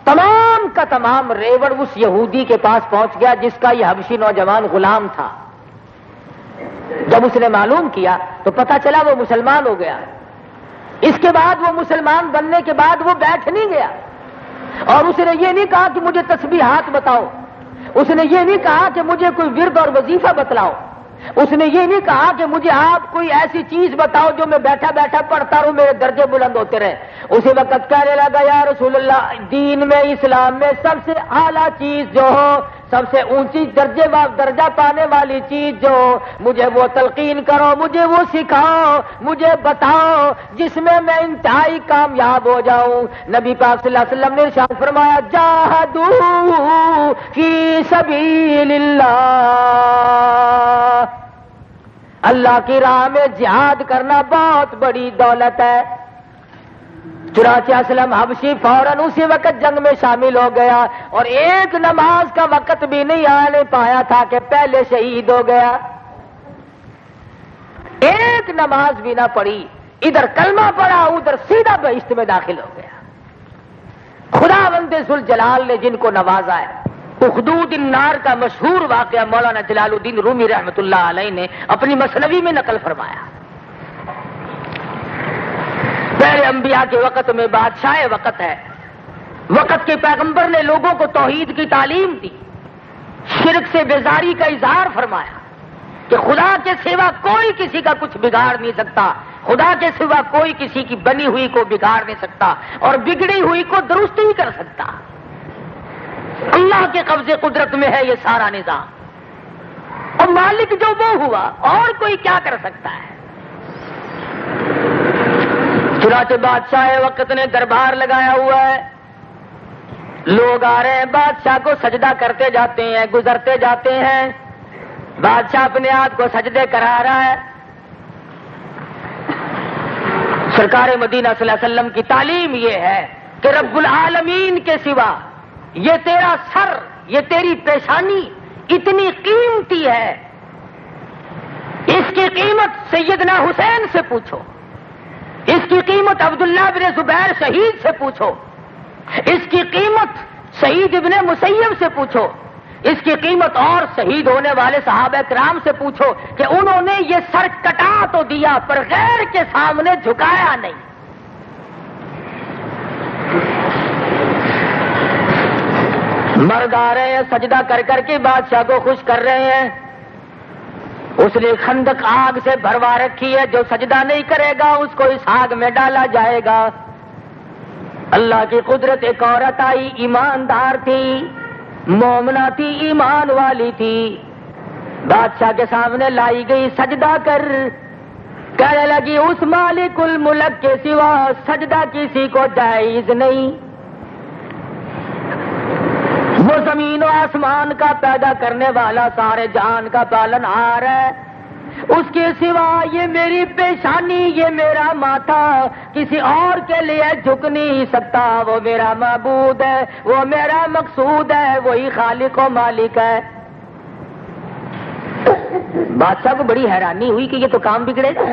تمام کا تمام ریوڑ اس یہودی کے پاس پہنچ گیا جس کا یہ حبشی نوجوان غلام تھا. جب اس نے معلوم کیا تو پتہ چلا وہ مسلمان ہو گیا. اس کے بعد وہ مسلمان بننے کے بعد وہ بیٹھ نہیں گیا، اور اس نے یہ نہیں کہا کہ مجھے تسبیحات بتاؤ، اس نے یہ نہیں کہا کہ مجھے کوئی ورد اور وظیفہ بتلاؤ، اس نے یہ نہیں کہا کہ مجھے آپ کوئی ایسی چیز بتاؤ جو میں بیٹھا بیٹھا پڑھتا رہوں میرے درجے بلند ہوتے رہے. اسی وقت کہنے لگا یا رسول اللہ، دین میں اسلام میں سب سے اعلیٰ چیز جو ہو، سب سے اونچی درجہ پانے والی چیز جو ہو، مجھے وہ تلقین کرو، مجھے وہ سکھاؤ، مجھے بتاؤ جس میں انتہائی کامیاب ہو جاؤں. نبی پاک صلی اللہ علیہ وسلم نے ارشاد فرمایا جاہدوا فی سبیل اللہ، اللہ کی راہ میں جہاد کرنا بہت بڑی دولت ہے. چنانچہ اسلم حبشی فوراً اسی وقت جنگ میں شامل ہو گیا، اور ایک نماز کا وقت بھی نہیں آنے پایا تھا کہ پہلے شہید ہو گیا. ایک نماز بھی نہ پڑھی، ادھر کلمہ پڑھا ادھر سیدھا بہشت میں داخل ہو گیا. خداوند ذوالجلال نے جن کو نوازا ہے. اخدود النار کا مشہور واقعہ مولانا جلال الدین رومی رحمۃ اللہ علیہ نے اپنی مثنوی میں نقل فرمایا. پہلے انبیاء کے وقت میں بادشاہ وقت ہے، وقت کے پیغمبر نے لوگوں کو توحید کی تعلیم دی، شرک سے بیزاری کا اظہار فرمایا کہ خدا کے سوا کوئی کسی کا کچھ بگاڑ نہیں سکتا، خدا کے سوا کوئی کسی کی بنی ہوئی کو بگاڑ نہیں سکتا اور بگڑی ہوئی کو درست نہیں کر سکتا. اللہ کے قبضے قدرت میں ہے یہ سارا نظام، اور مالک جو وہ ہوا اور کوئی کیا کر سکتا ہے. چنانچہ بادشاہ وقت نے دربار لگایا ہوا ہے، لوگ آ رہے ہیں بادشاہ کو سجدہ کرتے جاتے ہیں، گزرتے جاتے ہیں، بادشاہ اپنے ہاتھ کو سجدے کرا رہا ہے. سرکار مدینہ صلی اللہ علیہ وسلم کی تعلیم یہ ہے کہ رب العالمین کے سوا یہ تیرا سر، یہ تیری پیشانی، اتنی قیمتی ہے، اس کی قیمت سیدنا حسین سے پوچھو، اس کی قیمت عبداللہ بن زبیر شہید سے پوچھو، اس کی قیمت سعید ابن مسیب سے پوچھو، اس کی قیمت اور شہید ہونے والے صحابہ کرام سے پوچھو کہ انہوں نے یہ سر کٹا تو دیا پر غیر کے سامنے جھکایا نہیں۔ مرد آ رہے ہیں سجدہ کر کر کے بادشاہ کو خوش کر رہے ہیں، اس نے خندق آگ سے بھروا رکھی ہے، جو سجدہ نہیں کرے گا اس کو اس آگ میں ڈالا جائے گا۔ اللہ کی قدرت، ایک عورت آئی، ایماندار تھی، مومنہ تھی، ایمان والی تھی، بادشاہ کے سامنے لائی گئی، سجدہ کر، کہنے لگی اس مالک الملک کے سوا سجدہ کسی کو جائز نہیں، وہ زمین و آسمان کا پیدا کرنے والا، سارے جہان کا پالن ہار ہے، اس کے سوا یہ میری پیشانی، یہ میرا ماتھا کسی اور کے لیے جھک نہیں سکتا، وہ میرا معبود ہے، وہ میرا مقصود ہے، وہی خالق و مالک ہے۔ بادشاہ کو بڑی حیرانی ہوئی کہ یہ تو کام بگڑے گا،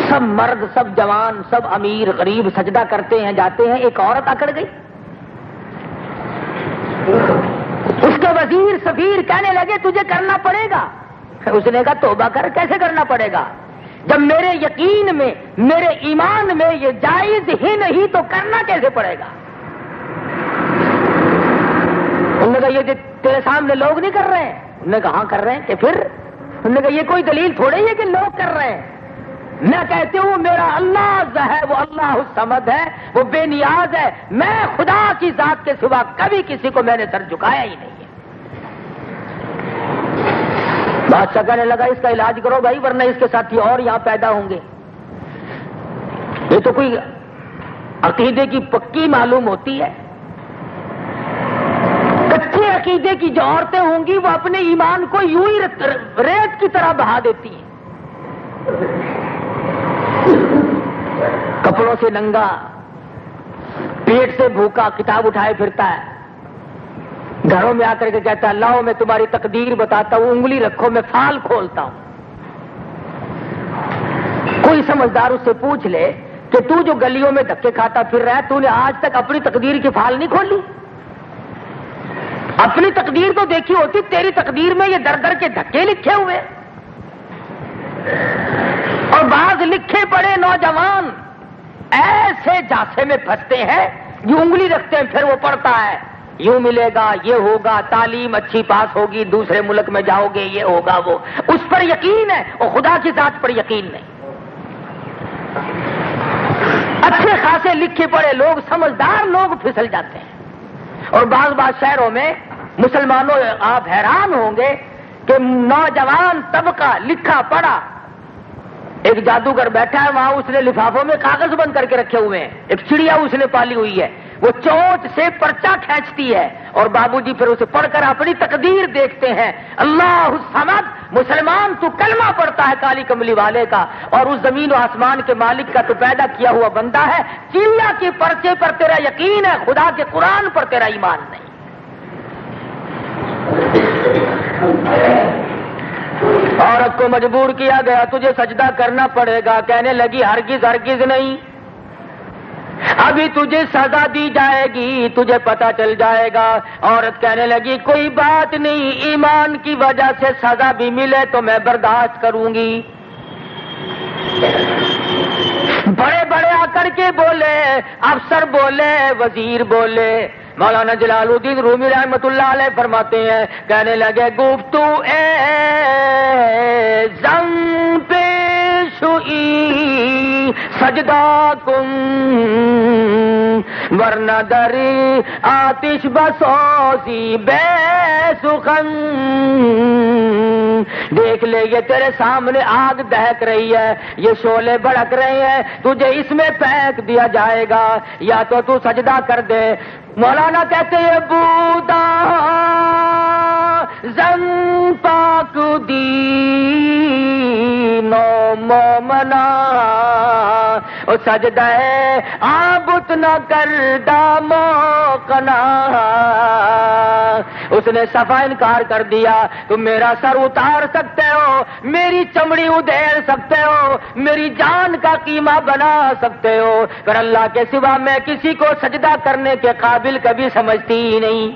سب مرد، سب جوان، سب امیر غریب سجدہ کرتے ہیں جاتے ہیں، ایک عورت اکڑ گئی۔ اس کے وزیر سفیر کہنے لگے تجھے کرنا پڑے گا، اس نے کہا توبہ کر، کیسے کرنا پڑے گا جب میرے یقین میں، میرے ایمان میں یہ جائز ہی نہیں تو کرنا کیسے پڑے گا؟ انہوں نے کہا یہ تیرے سامنے لوگ نہیں کر رہے ہیں، انہوں نے کہا ہاں کر رہے ہیں، کہ پھر؟ انہوں نے کہا یہ کوئی دلیل تھوڑی ہے کہ لوگ کر رہے ہیں، میں کہتی ہوں میرا اللہ ہے، وہ اللہ الصمد ہے، وہ بے نیاز ہے، میں خدا کی ذات کے سوا کبھی کسی کو میں نے سر جھکایا ہی نہیں ہے۔ بادشاہ کہنے لگا اس کا علاج کرو بھائی، ورنہ اس کے ساتھی اور یہاں پیدا ہوں گے۔ یہ تو کوئی عقیدے کی پکی معلوم ہوتی ہے، کچے عقیدے کی جو عورتیں ہوں گی وہ اپنے ایمان کو یوں ہی ریت کی طرح بہا دیتی ہیں، کپڑوں سے ننگا، پیٹ سے بھوکا، کتاب اٹھائے پھرتا ہے، گھروں میں آ کر کے کہتا ہے لاؤ میں تمہاری تقدیر بتاتا ہوں، انگلی رکھو میں فال کھولتا ہوں۔ کوئی سمجھدار اس سے پوچھ لے کہ تو جو گلیوں میں دھکے کھاتا پھر رہا ہے، تو نے آج تک اپنی تقدیر کی فال نہیں کھولی؟ اپنی تقدیر تو دیکھی ہوتی، تیری تقدیر میں یہ در در کے دھکے لکھے ہوئے، اور بعض لکھے پڑے نوجوان ایسے جاسے میں پھنستے ہیں، جو انگلی رکھتے ہیں پھر وہ پڑتا ہے یوں ملے گا، یہ ہوگا، تعلیم اچھی پاس ہوگی، دوسرے ملک میں جاؤ گے، یہ ہوگا، وہ اس پر یقین ہے اور خدا کی ذات پر یقین نہیں۔ اچھے خاصے لکھے پڑے لوگ، سمجھدار لوگ پھسل جاتے ہیں۔ اور بعض شہروں میں مسلمانوں آپ حیران ہوں گے کہ نوجوان طبقہ لکھا پڑھا، ایک جادوگر بیٹھا ہے وہاں، اس نے لفافوں میں کاغذ بند کر کے رکھے ہوئے ہیں، ایک چڑیا اس نے پالی ہوئی ہے، وہ چونچ سے پرچہ کھینچتی ہے، اور بابو جی پھر اسے پڑھ کر اپنی تقدیر دیکھتے ہیں، اللہ الصمد، مسلمان تو کلمہ پڑھتا ہے کالی کملی والے کا، اور اس زمین و آسمان کے مالک کا تو پیدا کیا ہوا بندہ ہے، چڑیا کے پرچے پر تیرا یقین ہے، خدا کے قرآن پر تیرا ایمان نہیں۔ عورت کو مجبور کیا گیا تجھے سجدہ کرنا پڑے گا، کہنے لگی ہرگز ہرگز نہیں، ابھی تجھے سزا دی جائے گی، تجھے پتہ چل جائے گا۔ عورت کہنے لگی کوئی بات نہیں، ایمان کی وجہ سے سزا بھی ملے تو میں برداشت کروں گی۔ بڑے بڑے آ کر کے بولے، افسر بولے، وزیر بولے، مولانا جلال الدین رومی رحمۃ اللہ علیہ فرماتے ہیں، کہنے لگے گفتو اے زن پیش ہوئی سجدہ کن، ورنہ دری آتش بسوزی بے سخن۔ دیکھ لے یہ تیرے سامنے آگ دہک رہی ہے، یہ شعلے بھڑک رہے ہیں، تجھے اس میں پھینک دیا جائے گا، یا تو سجدہ کر دے۔ مولانا کہتے ہیں بودا زن پاک دینو مومنا، او سجدہ عابد نہ کر دامو کنا، اس نے صفا انکار کر دیا. تم میرا سر اتار سکتے ہو, میری چمڑی ادھیڑ سکتے ہو, میری جان کا قیمہ بنا سکتے ہو, پر اللہ کے سوا میں کسی کو سجدہ کرنے کے قابل کبھی سمجھتی ہی نہیں.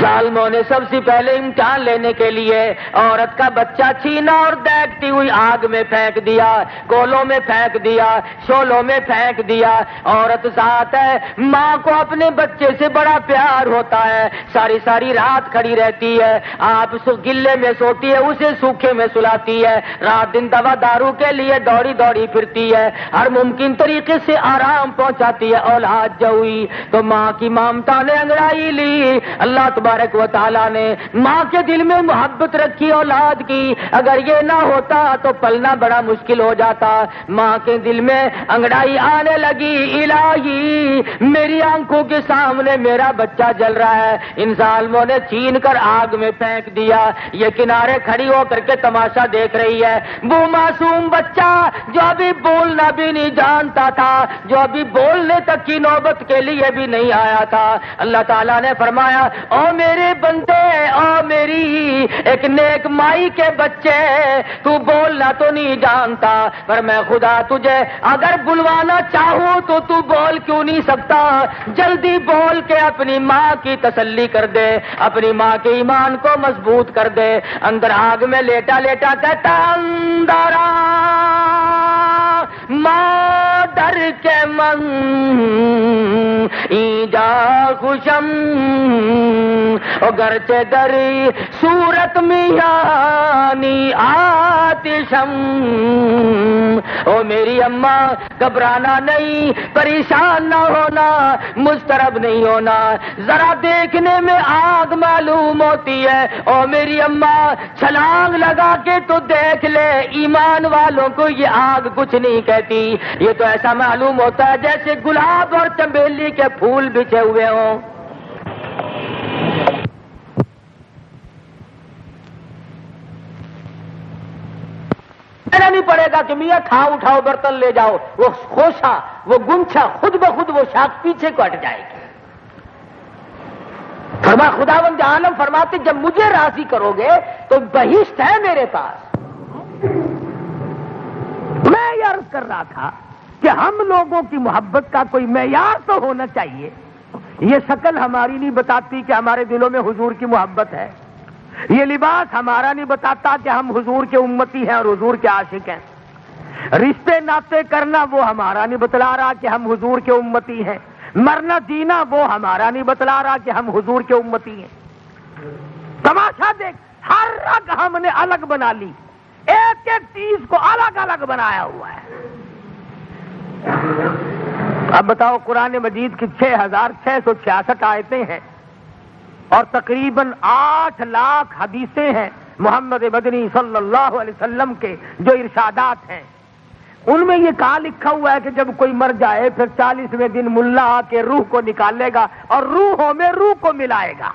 ظالموں نے سب سے پہلے امتحان لینے کے لیے عورت کا بچہ چھینا اور دیکھتی ہوئی آگ میں پھینک دیا, کولوں میں پھینک دیا, شولوں میں پھینک دیا. عورت ذات ہے, ماں کو اپنے بچے سے بڑا پیار ہوتا ہے, ساری ساری رات کھڑی رہتی ہے, آپ گلے میں سوتی ہے, اسے سوکھے میں سلاتی ہے, رات دن دوا دارو کے لیے دوڑی دوڑی پھرتی ہے, ہر ممکن طریقے سے آرام پہنچاتی ہے. اولاد جو ہوئی تو ماں کی ممتا نے انگڑائی لی. اللہ تبارک و تعالیٰ نے ماں کے دل میں محبت رکھی اولاد کی. اگر یہ نہ ہوتا تو پلنا بڑا مشکل ہو جاتا. ماں کے دل میں انگڑائی آنے لگی, الہی میری آنکھوں کے سامنے میرا بچہ جل رہا ہے, ان ظالموں نے چھین کر آگ میں پھینک دیا. یہ کنارے کھڑی ہو کر کے تماشا دیکھ رہی ہے. وہ معصوم بچہ جو ابھی بولنا بھی نہیں جانتا تھا, جو ابھی بولنے تک کی نوبت کے لیے بھی نہیں آیا تھا, اللہ تعالیٰ نے فرمایا او میرے بندے, او میری ایک نیک مائی کے بچے, تو بولنا تو نہیں جانتا, پر میں خدا تجھے اگر بلوانا چاہوں تو تو بول کیوں نہیں سکتا؟ جلدی بول کے اپنی ماں کی تسلی کر دے, اپنی ماں کے ایمان کو مضبوط کر دے. اندر آگ میں لیٹا لیٹا کہتا اندر ماں ڈر کے من ایجا خوشم او گرچہ دری صورت میانی آتشم. او میری اماں گھبرانا نہیں, پریشان نہ ہونا, مضطرب نہیں ہونا, ذرا دیکھنے میں آگ معلوم ہوتی ہے. او میری اماں چھلانگ لگا کے تو دیکھ لے, ایمان والوں کو یہ آگ کچھ نہیں کہتی. یہ تو ایسا معلوم ہوتا ہے جیسے گلاب اور چنبیلی کے پھول بچھے ہوئے ہوں. کہنا نہیں پڑے گا کہ میاں کھاؤ اٹھاؤ برتن لے جاؤ, وہ خوشا, وہ گنچا خود بخود وہ شاخ پیچھے کو ہٹ جائے گی. خداوند عالم فرماتے جب مجھے راضی کرو گے تو بہشت ہے میرے پاس. میں یہ عرض کر رہا تھا کہ ہم لوگوں کی محبت کا کوئی معیار تو ہونا چاہیے. یہ شکل ہماری نہیں بتاتی کہ ہمارے دلوں میں حضور کی محبت ہے, یہ لباس ہمارا نہیں بتاتا کہ ہم حضور کے امتی ہیں اور حضور کے عاشق ہیں, رشتے ناطے کرنا وہ ہمارا نہیں بتلا رہا کہ ہم حضور کے امتی ہیں, مرنا جینا وہ ہمارا نہیں بتلا رہا کہ ہم حضور کے امتی ہیں. تماشا دیکھ, ہر رگ ہم نے الگ بنا لی, ایک ایک چیز کو الگ الگ بنایا ہوا ہے. اب بتاؤ, قرآن مجید کی 6666 آیتیں ہیں اور تقریباً 8 لاکھ حدیثیں ہیں محمد مدنی صلی اللہ علیہ وسلم کے جو ارشادات ہیں. ان میں یہ کہا لکھا ہوا ہے کہ جب کوئی مر جائے پھر 40ویں دن ملا آ کے روح کو نکالے گا اور روحوں میں روح کو ملائے گا.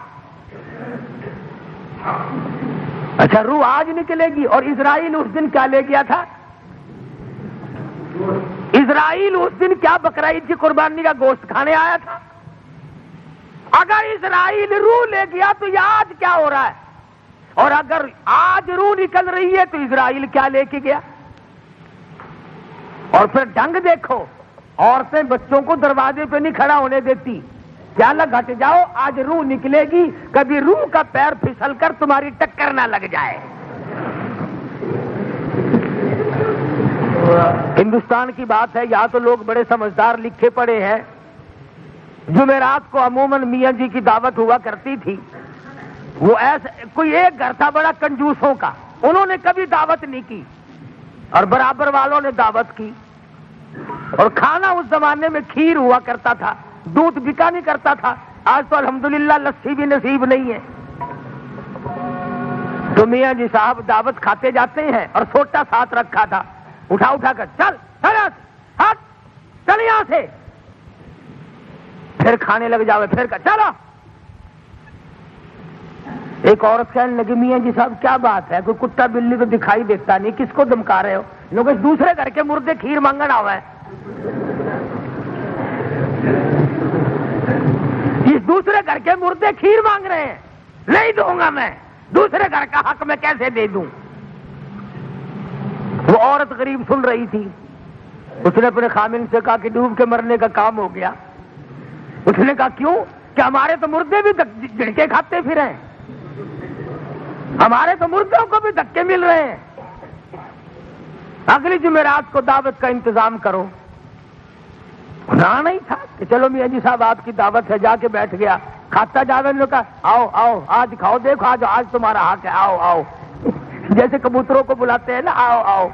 اچھا, روح آج نکلے گی. اور اسرائیل اس دن کیا لے گیا تھا؟ اسرائیل اس دن کیا بقرعید کی قربانی کا گوشت کھانے آیا تھا؟ اگر اسرائیل روح لے گیا تو یہ آج کیا ہو رہا ہے؟ اور اگر آج روح نکل رہی ہے تو اسرائیل کیا لے کے گیا؟ اور پھر ڈھنگ دیکھو, عورتیں بچوں کو دروازے پہ نہیں کھڑا ہونے دیتی, کیا لگ ہٹ جاؤ, آج روح نکلے گی, کبھی روح کا پیر پھسل کر تمہاری ٹکر نہ لگ جائے. ہندوستان کی بات ہے, یہاں تو لوگ بڑے سمجھدار لکھے پڑے ہیں. جمعرات کو عموماً میاں جی کی دعوت ہوا کرتی تھی. وہ ایسا کوئی ایک گھر تھا بڑا کنجوسوں کا, انہوں نے کبھی دعوت نہیں کی اور برابر والوں نے دعوت کی. اور کھانا اس زمانے میں کھیر ہوا کرتا تھا, دودھ بکا نہیں کرتا تھا. آج تو الحمدللہ لسی بھی نصیب نہیں ہے. تو میاں جی صاحب دعوت کھاتے جاتے ہیں اور سوٹا ساتھ رکھا تھا, اٹھا اٹھا کر چل ہٹ چل یہاں سے, پھر کھانے لگ جاوے, پھر کر چلو. ایک عورت کہنے لگی میاں جی صاحب کیا بات ہے, کوئی کتا بلی تو دکھائی دیتا نہیں, کس کو دمکا رہے ہو؟ لوگ اس دوسرے گھر کے مردے کھیر مانگن آوا ہے. اس کے مردے کھیر مانگ رہے ہیں، نہیں دوں گا میں، دوسرے گھر کا حق میں کیسے دے دوں؟ وہ عورت غریب سن رہی تھی، اس نے اپنے خامن سے کہا کہ ڈوب کے مرنے کا کام ہو گیا۔ اس نے کہا کیوں؟ کہ ہمارے تو مردے بھی جھڑکے کھاتے پھر ہیں، ہمارے تو مردوں کو بھی دھکے مل رہے ہیں، اگلی جمعرات کو دعوت کا انتظام کرو۔ نہ نہیں تھا کہ چلو میاں جی صاحب آپ کی دعوت ہے، جا کے بیٹھ گیا۔ کھاتا جاوید نے کہا آؤ آؤ آج کھاؤ، دیکھو آج تمہارا حق ہے، آؤ آؤ، جیسے کبوتروں کو بلاتے ہیں نا، آؤ آؤ۔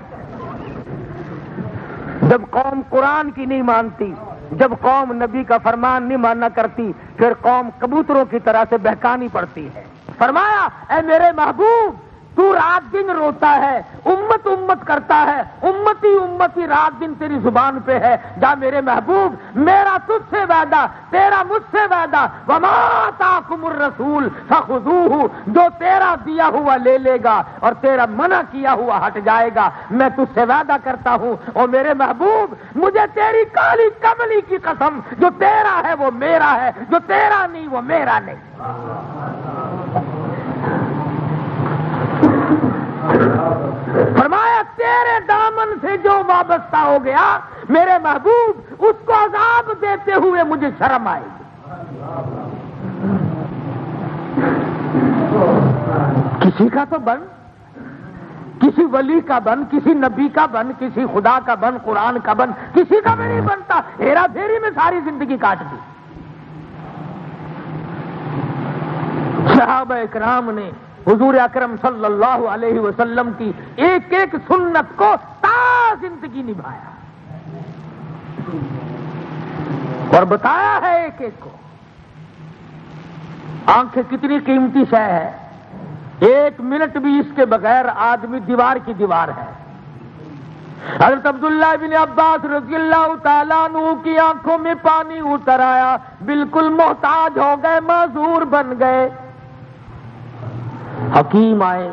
جب قوم قرآن کی نہیں مانتی، جب قوم نبی کا فرمان نہیں ماننا کرتی، پھر قوم کبوتروں کی طرح سے بہکانی پڑتی ہے۔ فرمایا اے میرے محبوب، تو رات دن روتا ہے، امت امت کرتا ہے، امتی امتی رات دن تیری زبان پہ ہے، جا میرے محبوب، میرا تجھ سے وعدہ، تیرا مجھ سے وعدہ، وما آتاکم الرسول فخذوہ، جو تیرا دیا ہوا لے لے گا اور تیرا منع کیا ہوا ہٹ جائے گا، میں تجھ سے وعدہ کرتا ہوں۔ اور میرے محبوب، مجھے تیری کالی کملی کی قسم، جو تیرا ہے وہ میرا ہے، جو تیرا نہیں وہ میرا نہیں۔ فرمایا تیرے دامن سے جو وابستہ ہو گیا میرے محبوب، اس کو عذاب دیتے ہوئے مجھے شرم آئے گی۔ کسی کا تو بن، کسی ولی کا بن، کسی نبی کا بن، کسی خدا کا بن، قرآن کا بن، کسی کا بھی نہیں بنتا، ہیرا پھیری میں ساری زندگی کاٹ دی۔ صحابہ اکرام نے حضور اکرم صلی اللہ علیہ وسلم کی ایک ایک سنت کو تا زندگی نبھایا اور بتایا ہے ایک ایک کو۔ آنکھیں کتنی قیمتی شے ہے، ایک منٹ بھی اس کے بغیر آدمی دیوار کی دیوار ہے۔ حضرت عبداللہ بن عباس رضی اللہ تعالیٰ عنہ کی آنکھوں میں پانی اتر آیا، بالکل محتاج ہو گئے، معذور بن گئے۔ حکیم آئے،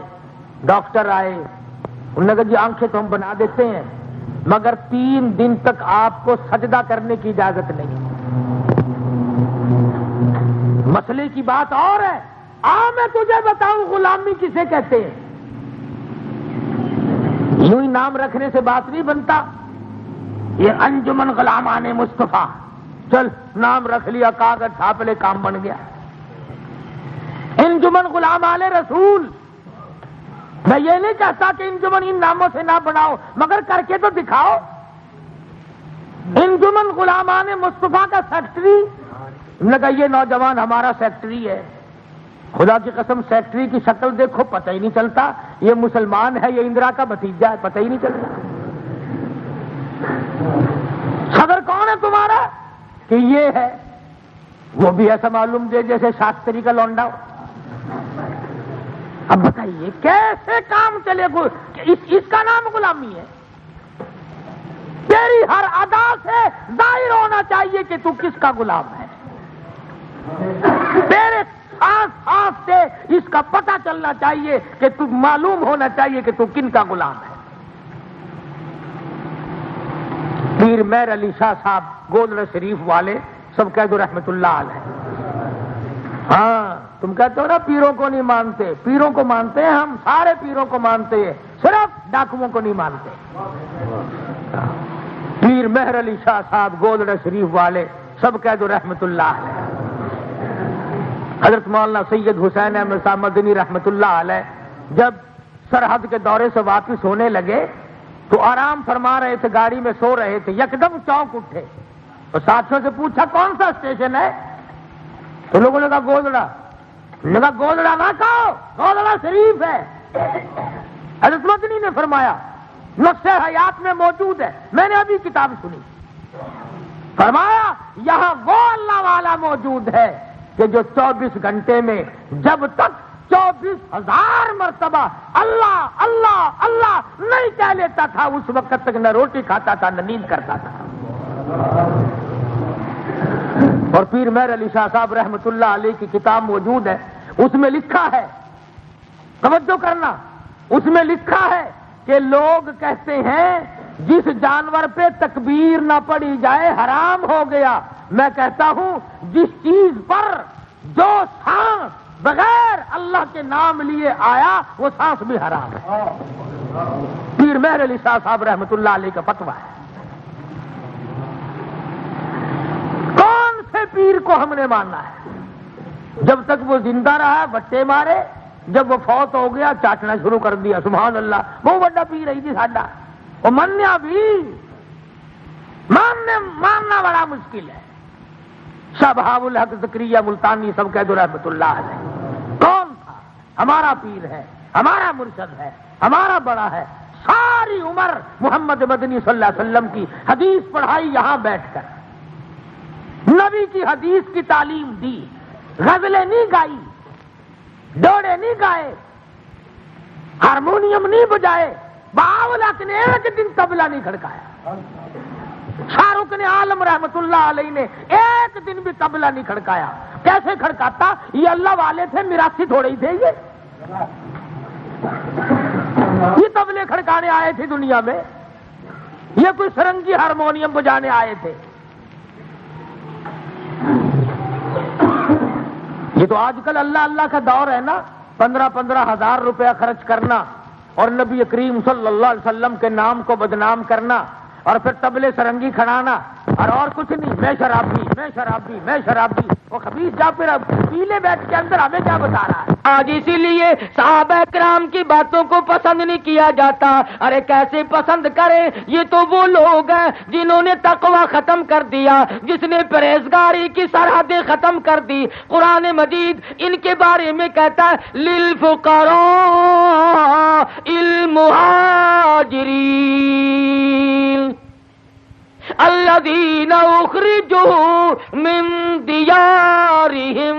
ڈاکٹر آئے، انہوں نے کہا جی آنکھیں تو ہم بنا دیتے ہیں، مگر 3 دن تک آپ کو سجدہ کرنے کی اجازت نہیں۔ مسئلے کی بات اور ہے، میں تجھے بتاؤں غلامی کسے کہتے ہیں۔ یوں ہی نام رکھنے سے بات نہیں بنتا، یہ انجمن غلامان مصطفیٰ، چل نام رکھ لیا، کاغذ چھاپ لے، کام بن گیا۔ انجمن غلامان رسول، میں یہ نہیں چاہتا کہ انجمن ان ناموں سے نہ بناؤ، مگر کر کے تو دکھاؤ۔ انجمن غلامان مصطفیٰ کا سیکٹری، نے کہا یہ نوجوان ہمارا سیکٹری ہے۔ خدا کی قسم سیکٹری کی شکل دیکھو پتہ ہی نہیں چلتا یہ مسلمان ہے، یہ اندرا کا بھتیجا ہے، پتہ ہی نہیں چلتا۔ صدر کون ہے تمہارا؟ کہ یہ ہے، وہ بھی ایسا معلوم دے جیسے شاستری کا لونڈا ہو۔ اب بتائیے کیسے کام چلے گا؟ اس کا نام غلامی ہے؟ تیری ہر ادا سے ظاہر ہونا چاہیے کہ تو کس کا غلام ہے، تیرے سانس سانس سے اس کا پتہ چلنا چاہیے کہ تو معلوم ہونا چاہیے کہ تو کن کا غلام ہے۔ پیر مہر علی شاہ صاحب گودڑا شریف والے سب کہہ دو رحمت اللہ علیہ۔ ہاں تم کہتے ہو نا پیروں کو نہیں مانتے، پیروں کو مانتے ہیں ہم، سارے پیروں کو مانتے ہیں، صرف ڈاکوؤں کو نہیں مانتے۔ پیر مہر علی شاہ صاحب گودڑا شریف والے سب کہہ دو رحمت اللہ علیہ۔ حضرت مولانا سید حسین احمد صاحب مدنی رحمت اللہ علیہ جب سرحد کے دورے سے واپس ہونے لگے تو آرام فرما رہے تھے، گاڑی میں سو رہے تھے، یکدم چونک اٹھے اور ساتھیوں سے پوچھا کون سا اسٹیشن ہے؟ تو لوگوں نے کہا گودڑا۔ نے کہا گودڑا نہ کہو، گودڑا شریف ہے۔ حضرت مدنی نے فرمایا نقشہ حیات میں موجود ہے، میں نے ابھی کتاب سنی، فرمایا یہاں وہ اللہ والا موجود ہے کہ جو 24 گھنٹے میں جب تک 24,000 مرتبہ اللہ اللہ اللہ نہیں کہہ لیتا تھا اس وقت تک نہ روٹی کھاتا تھا نہ نیند کرتا تھا۔ اور پیر مہر علی شاہ صاحب رحمت اللہ علیہ کی کتاب موجود ہے، اس میں لکھا ہے، توجہ کرنا، اس میں لکھا ہے کہ لوگ کہتے ہیں جس جانور پہ تکبیر نہ پڑی جائے حرام ہو گیا۔ میں کہتا ہوں جس چیز پر جو سانس بغیر اللہ کے نام لیے آیا وہ سانس بھی حرام ہے۔ پیر مہر علی شاہ صاحب رحمۃ اللہ علیہ کا فتویٰ ہے۔ کون سے پیر کو ہم نے ماننا ہے؟ جب تک وہ زندہ رہا بٹے مارے، جب وہ فوت ہو گیا چاٹنا شروع کر دیا۔ سبحان اللہ، بہت بڑا پیر ہے جی ساڈا، وہ منیا بھی ماننا بڑا مشکل ہے۔ شاہ بہاء الحق زکریا ملتانی سب کہہ دو رحمۃ اللہ علیہ، کون تھا؟ ہمارا پیر ہے، ہمارا مرشد ہے، ہمارا بڑا ہے۔ ساری عمر محمد مدنی صلی اللہ علیہ وسلم کی حدیث پڑھائی یہاں بیٹھ کر، نبی کی حدیث کی تعلیم دی، غزلیں نہیں گائی، ڈوڑے نہیں گائے، ہارمونیم نہیں بجائے، بہاء الحق نے ایک دن طبلہ نہیں کھڑکایا، شاہ رخ نے عالم رحمت اللہ علیہ نے ایک دن بھی طبلہ نہیں کھڑکایا۔ کیسے کھڑکاتا؟ یہ اللہ والے تھے، میراثی تھوڑے ہی تھے یہ طبلے کھڑکانے آئے تھے دنیا میں، یہ کوئی سرنگی ہارمونیم بجانے آئے تھے؟ یہ تو آج کل اللہ اللہ کا دور ہے نا، 15 ہزار روپیہ خرچ کرنا اور نبی کریم صلی اللہ علیہ وسلم کے نام کو بدنام کرنا اور پھر طبلے سرنگی کھڑانا اور کچھ نہیں، میں شرابی، میں شرابی، میں شرابی۔ وہ خبیث جا پھر پیلے بیٹھ کے اندر ہمیں کیا بتا رہا ہے؟ آج اسی لیے صحابہ کرام کی باتوں کو پسند نہیں کیا جاتا۔ ارے کیسے پسند کریں؟ یہ تو وہ لوگ ہیں جنہوں نے تقوی ختم کر دیا، جس نے پرہیزگاری کی سرحدیں ختم کر دی۔ قرآن مجید ان کے بارے میں کہتا ہے للفقراء المہاجرین الذین اخرجوا من دیارہم،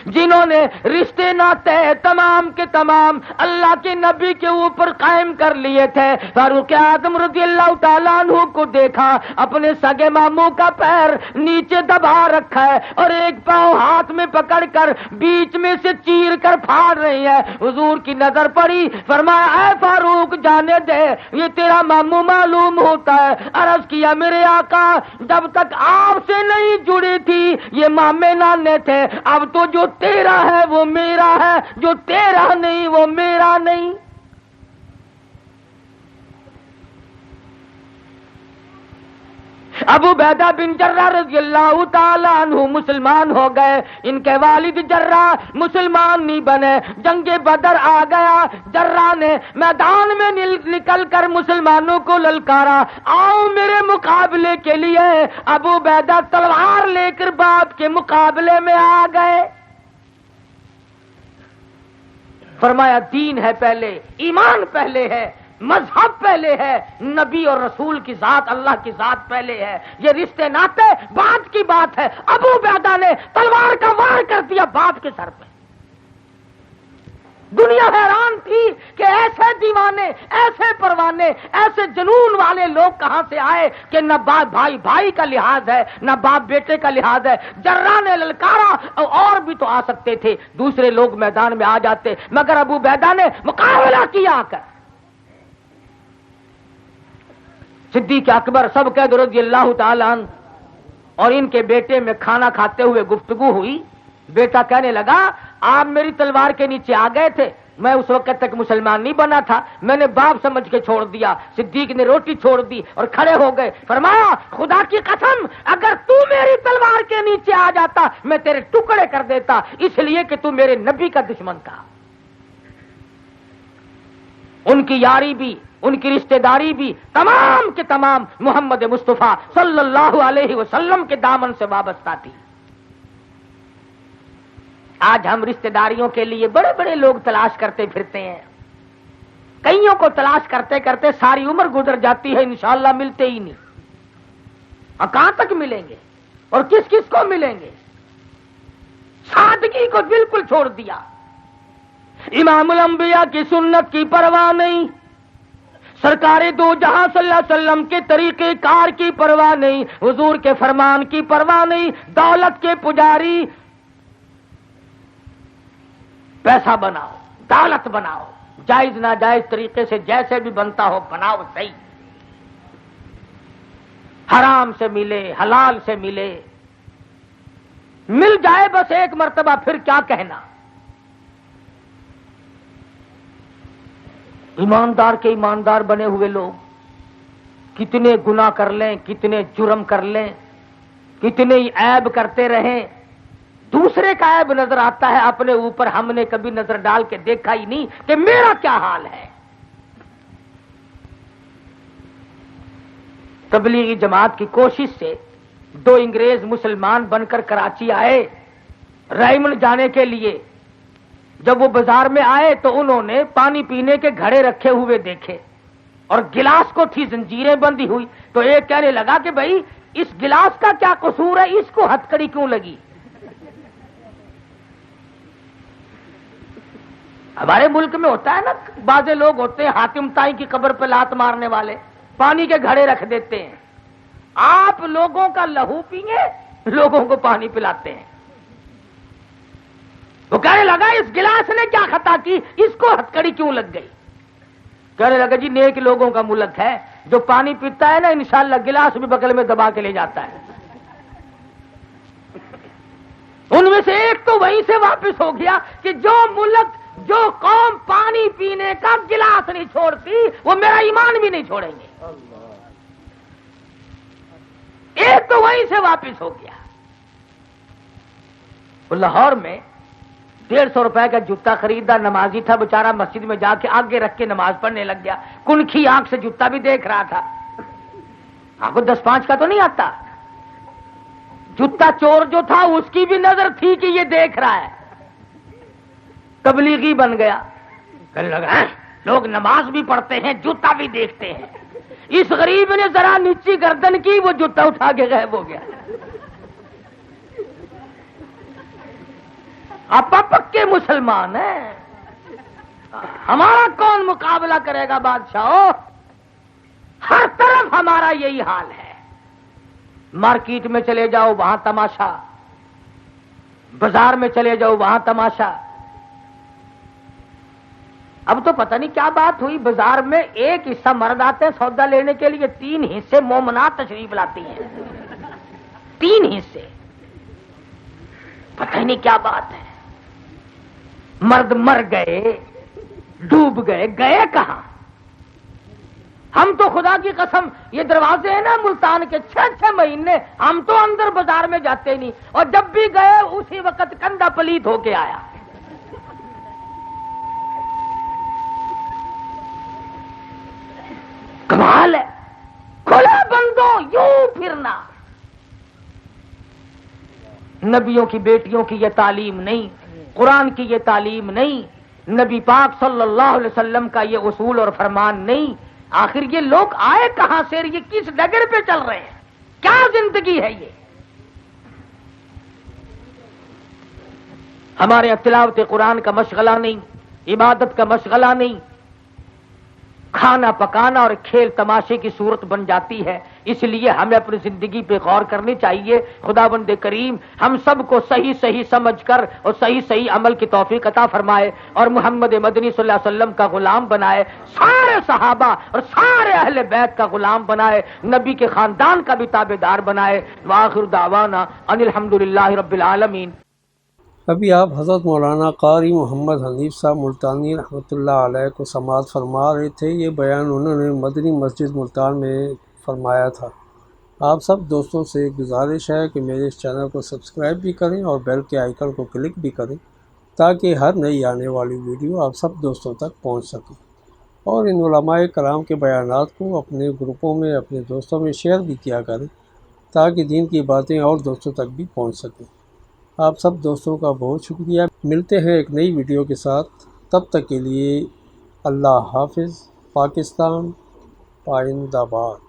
جنہوں نے رشتے ناطے تمام کے تمام اللہ کے نبی کے اوپر قائم کر لیے تھے۔ فاروق اعظم رضی اللہ تعالیٰ عنہ کو دیکھا اپنے سگے ماموں کا پیر نیچے دبا رکھا ہے اور ایک پاؤں ہاتھ میں پکڑ کر بیچ میں سے چیر کر پھاڑ رہی ہے۔ حضور کی نظر پڑی، فرمایا اے فاروق جانے دے، یہ تیرا ماموں معلوم ہوتا ہے۔ عرض کیا میرے آقا جب تک آپ سے نہیں جڑی تھی یہ مامے نانے تھے، اب تو جو تیرا ہے وہ میرا ہے، جو تیرا نہیں وہ میرا نہیں۔ ابو عبیدہ بن جراح رضی اللہ تعالیٰ عنہ مسلمان ہو گئے، ان کے والد جراح مسلمان نہیں بنے۔ جنگ بدر آ گیا، جراح نے میدان میں نکل کر مسلمانوں کو للکارا، آؤ میرے مقابلے کے لیے۔ ابو عبیدہ تلوار لے کر باپ کے مقابلے میں آ گئے۔ فرمایا دین ہے پہلے، ایمان پہلے ہے، مذہب پہلے ہے، نبی اور رسول کی ذات اللہ کی ذات پہلے ہے، یہ رشتے ناطے بعد کی بات ہے۔ ابو عبیدہ نے تلوار کا وار کر دیا باپ کے سر پہ۔ دنیا حیران تھی کہ ایسے دیوانے، ایسے پروانے، ایسے جنون والے لوگ کہاں سے آئے کہ نہ باپ بھائی کا لحاظ ہے، نہ باپ بیٹے کا لحاظ ہے۔ جراح نے للکارا، اور بھی تو آ سکتے تھے، دوسرے لوگ میدان میں آ جاتے، مگر ابو عبیدہ نے مقابلہ کیا آ کر۔ صدیق اکبر سب قید رضی اللہ تعالیٰ عنہ اور ان کے بیٹے میں کھانا کھاتے ہوئے گفتگو ہوئی۔ بیٹا کہنے لگا آپ میری تلوار کے نیچے آ گئے تھے، میں اس وقت تک مسلمان نہیں بنا تھا، میں نے باپ سمجھ کے چھوڑ دیا۔ صدیق نے روٹی چھوڑ دی اور کھڑے ہو گئے، فرمایا خدا کی قسم اگر تو میری تلوار کے نیچے آ جاتا میں تیرے ٹکڑے کر دیتا، اس لیے کہ تو میرے نبی کا دشمن تھا۔ ان کی یاری بھی، ان کی رشتہ داری بھی تمام کے تمام محمد مصطفیٰ صلی اللہ علیہ وسلم کے دامن سے وابستہ تھی۔ آج ہم رشتہ داریوں کے لیے بڑے بڑے لوگ تلاش کرتے پھرتے ہیں، کئیوں کو تلاش کرتے کرتے ساری عمر گزر جاتی ہے، انشاءاللہ ملتے ہی نہیں۔ اور کہاں تک ملیں گے اور کس کس کو ملیں گے؟ سادگی کو بالکل چھوڑ دیا، امام الانبیاء کی سنت کی پرواہ نہیں، سرکار دو جہاں صلی اللہ علیہ وسلم کے طریقے کار کی پرواہ نہیں، حضور کے فرمان کی پرواہ نہیں، دولت کے پجاری۔ پیسہ بناؤ، دولت بناؤ، جائز ناجائز طریقے سے جیسے بھی بنتا ہو بناؤ، صحیح، حرام سے ملے حلال سے ملے، مل جائے بس ایک مرتبہ پھر کیا کہنا. ایماندار کے ایماندار بنے ہوئے لوگ کتنے گناہ کر لیں، کتنے جرم کر لیں، کتنے ہی عیب کرتے رہیں، دوسرے کا عیب نظر آتا ہے، اپنے اوپر ہم نے کبھی نظر ڈال کے دیکھا ہی نہیں کہ میرا کیا حال ہے. تبلیغی جماعت کی کوشش سے 2 انگریز مسلمان بن کر کراچی آئے رائمنڈ جانے کے لیے. جب وہ بازار میں آئے تو انہوں نے پانی پینے کے گھڑے رکھے ہوئے دیکھے اور گلاس کو تھی زنجیریں بندھی ہوئی. تو ایک کہنے لگا کہ بھائی اس گلاس کا کیا قصور ہے، اس کو ہتھکڑی کیوں لگی؟ ہمارے ملک میں ہوتا ہے نا، بعض لوگ ہوتے ہیں حاتم تائی کی قبر پہ لات مارنے والے، پانی کے گھڑے رکھ دیتے ہیں. آپ لوگوں کا لہو پیئے، لوگوں کو پانی پلاتے ہیں. وہ کہنے لگا اس گلاس نے کیا خطا کی، اس کو ہتھکڑی کیوں لگ گئی؟ کہنے لگا جی نیک لوگوں کا ملک ہے، جو پانی پیتا ہے نا انشاءاللہ گلاس بھی بغل میں دبا کے لے جاتا ہے. ان میں سے ایک تو وہیں سے واپس ہو گیا کہ جو ملک، جو قوم پانی پینے کا گلاس نہیں چھوڑتی وہ میرا ایمان بھی نہیں چھوڑیں گے. ایک تو وہیں سے واپس ہو گیا. وہ لاہور میں 150 روپے کا جوتا خریدا، نمازی تھا بیچارہ، مسجد میں جا کے آگے رکھ کے نماز پڑھنے لگ گیا. کنکھی آنکھ سے جوتا بھی دیکھ رہا تھا. آپ کو 10-5 کا تو نہیں آتا. جوتا چور جو تھا اس کی بھی نظر تھی کہ یہ دیکھ رہا ہے. تبلیغی بن گیا. کہنے لگا لوگ نماز بھی پڑھتے ہیں، جوتا بھی دیکھتے ہیں. اس غریب نے ذرا نیچی گردن کی، وہ جوتا اٹھا کے غائب ہو گیا. آپ پکے مسلمان ہیں، ہمارا کون مقابلہ کرے گا بادشاہو؟ ہر طرف ہمارا یہی حال ہے. مارکیٹ میں چلے جاؤ وہاں تماشا، بازار میں چلے جاؤ وہاں تماشا. اب تو پتہ نہیں کیا بات ہوئی، بازار میں ایک حصہ مرد آتے ہیں سودا لینے کے لیے، 3 حصے مومنات تشریف لاتی ہیں. 3 حصے، پتہ نہیں کیا بات ہے. مرد مر گئے، ڈوب گئے، گئے کہاں؟ ہم تو خدا کی قسم یہ دروازے ہیں نا ملتان کے 6 مہینے ہم تو اندر بازار میں جاتے نہیں، اور جب بھی گئے اسی وقت کندھا پلیت ہو کے آیا. کمال ہے. کھلے بندوں یوں پھرنا. نبیوں کی بیٹیوں کی یہ تعلیم نہیں، قرآن کی یہ تعلیم نہیں، نبی پاک صلی اللہ علیہ وسلم کا یہ اصول اور فرمان نہیں. آخر یہ لوگ آئے کہاں سے؟ یہ کس ڈگر پہ چل رہے ہیں؟ کیا زندگی ہے یہ؟ ہمارے تلاوت قرآن کا مشغلہ نہیں، عبادت کا مشغلہ نہیں، کھانا پکانا اور کھیل تماشے کی صورت بن جاتی ہے. اس لیے ہمیں اپنی زندگی پہ غور کرنی چاہیے. خداوند کریم ہم سب کو صحیح صحیح سمجھ کر اور صحیح صحیح عمل کی توفیق عطا فرمائے اور محمد مدنی صلی اللہ علیہ وسلم کا غلام بنائے، سارے صحابہ اور سارے اہل بیت کا غلام بنائے، نبی کے خاندان کا بھی تابعدار بنائے. وآخر دعوانا ان الحمدللہ رب العالمین. ابھی آپ حضرت مولانا قاری محمد حنیف صاحب ملتانی رحمۃ اللہ علیہ کو سماعت فرما رہے تھے. یہ بیان انہوں نے مدنی مسجد ملتان میں فرمایا تھا. آپ سب دوستوں سے گزارش ہے کہ میرے اس چینل کو سبسکرائب بھی کریں اور بیل کے آئیکن کو کلک بھی کریں تاکہ ہر نئی آنے والی ویڈیو آپ سب دوستوں تک پہنچ سکے. اور ان علماء کرام کے بیانات کو اپنے گروپوں میں اپنے دوستوں میں شیئر بھی کیا کریں تاکہ دین کی باتیں اور دوستوں تک بھی پہنچ سکیں. آپ سب دوستوں کا بہت شکریہ. ملتے ہیں ایک نئی ویڈیو کے ساتھ. تب تک کے لیے اللہ حافظ. پاکستان پائندہ باد.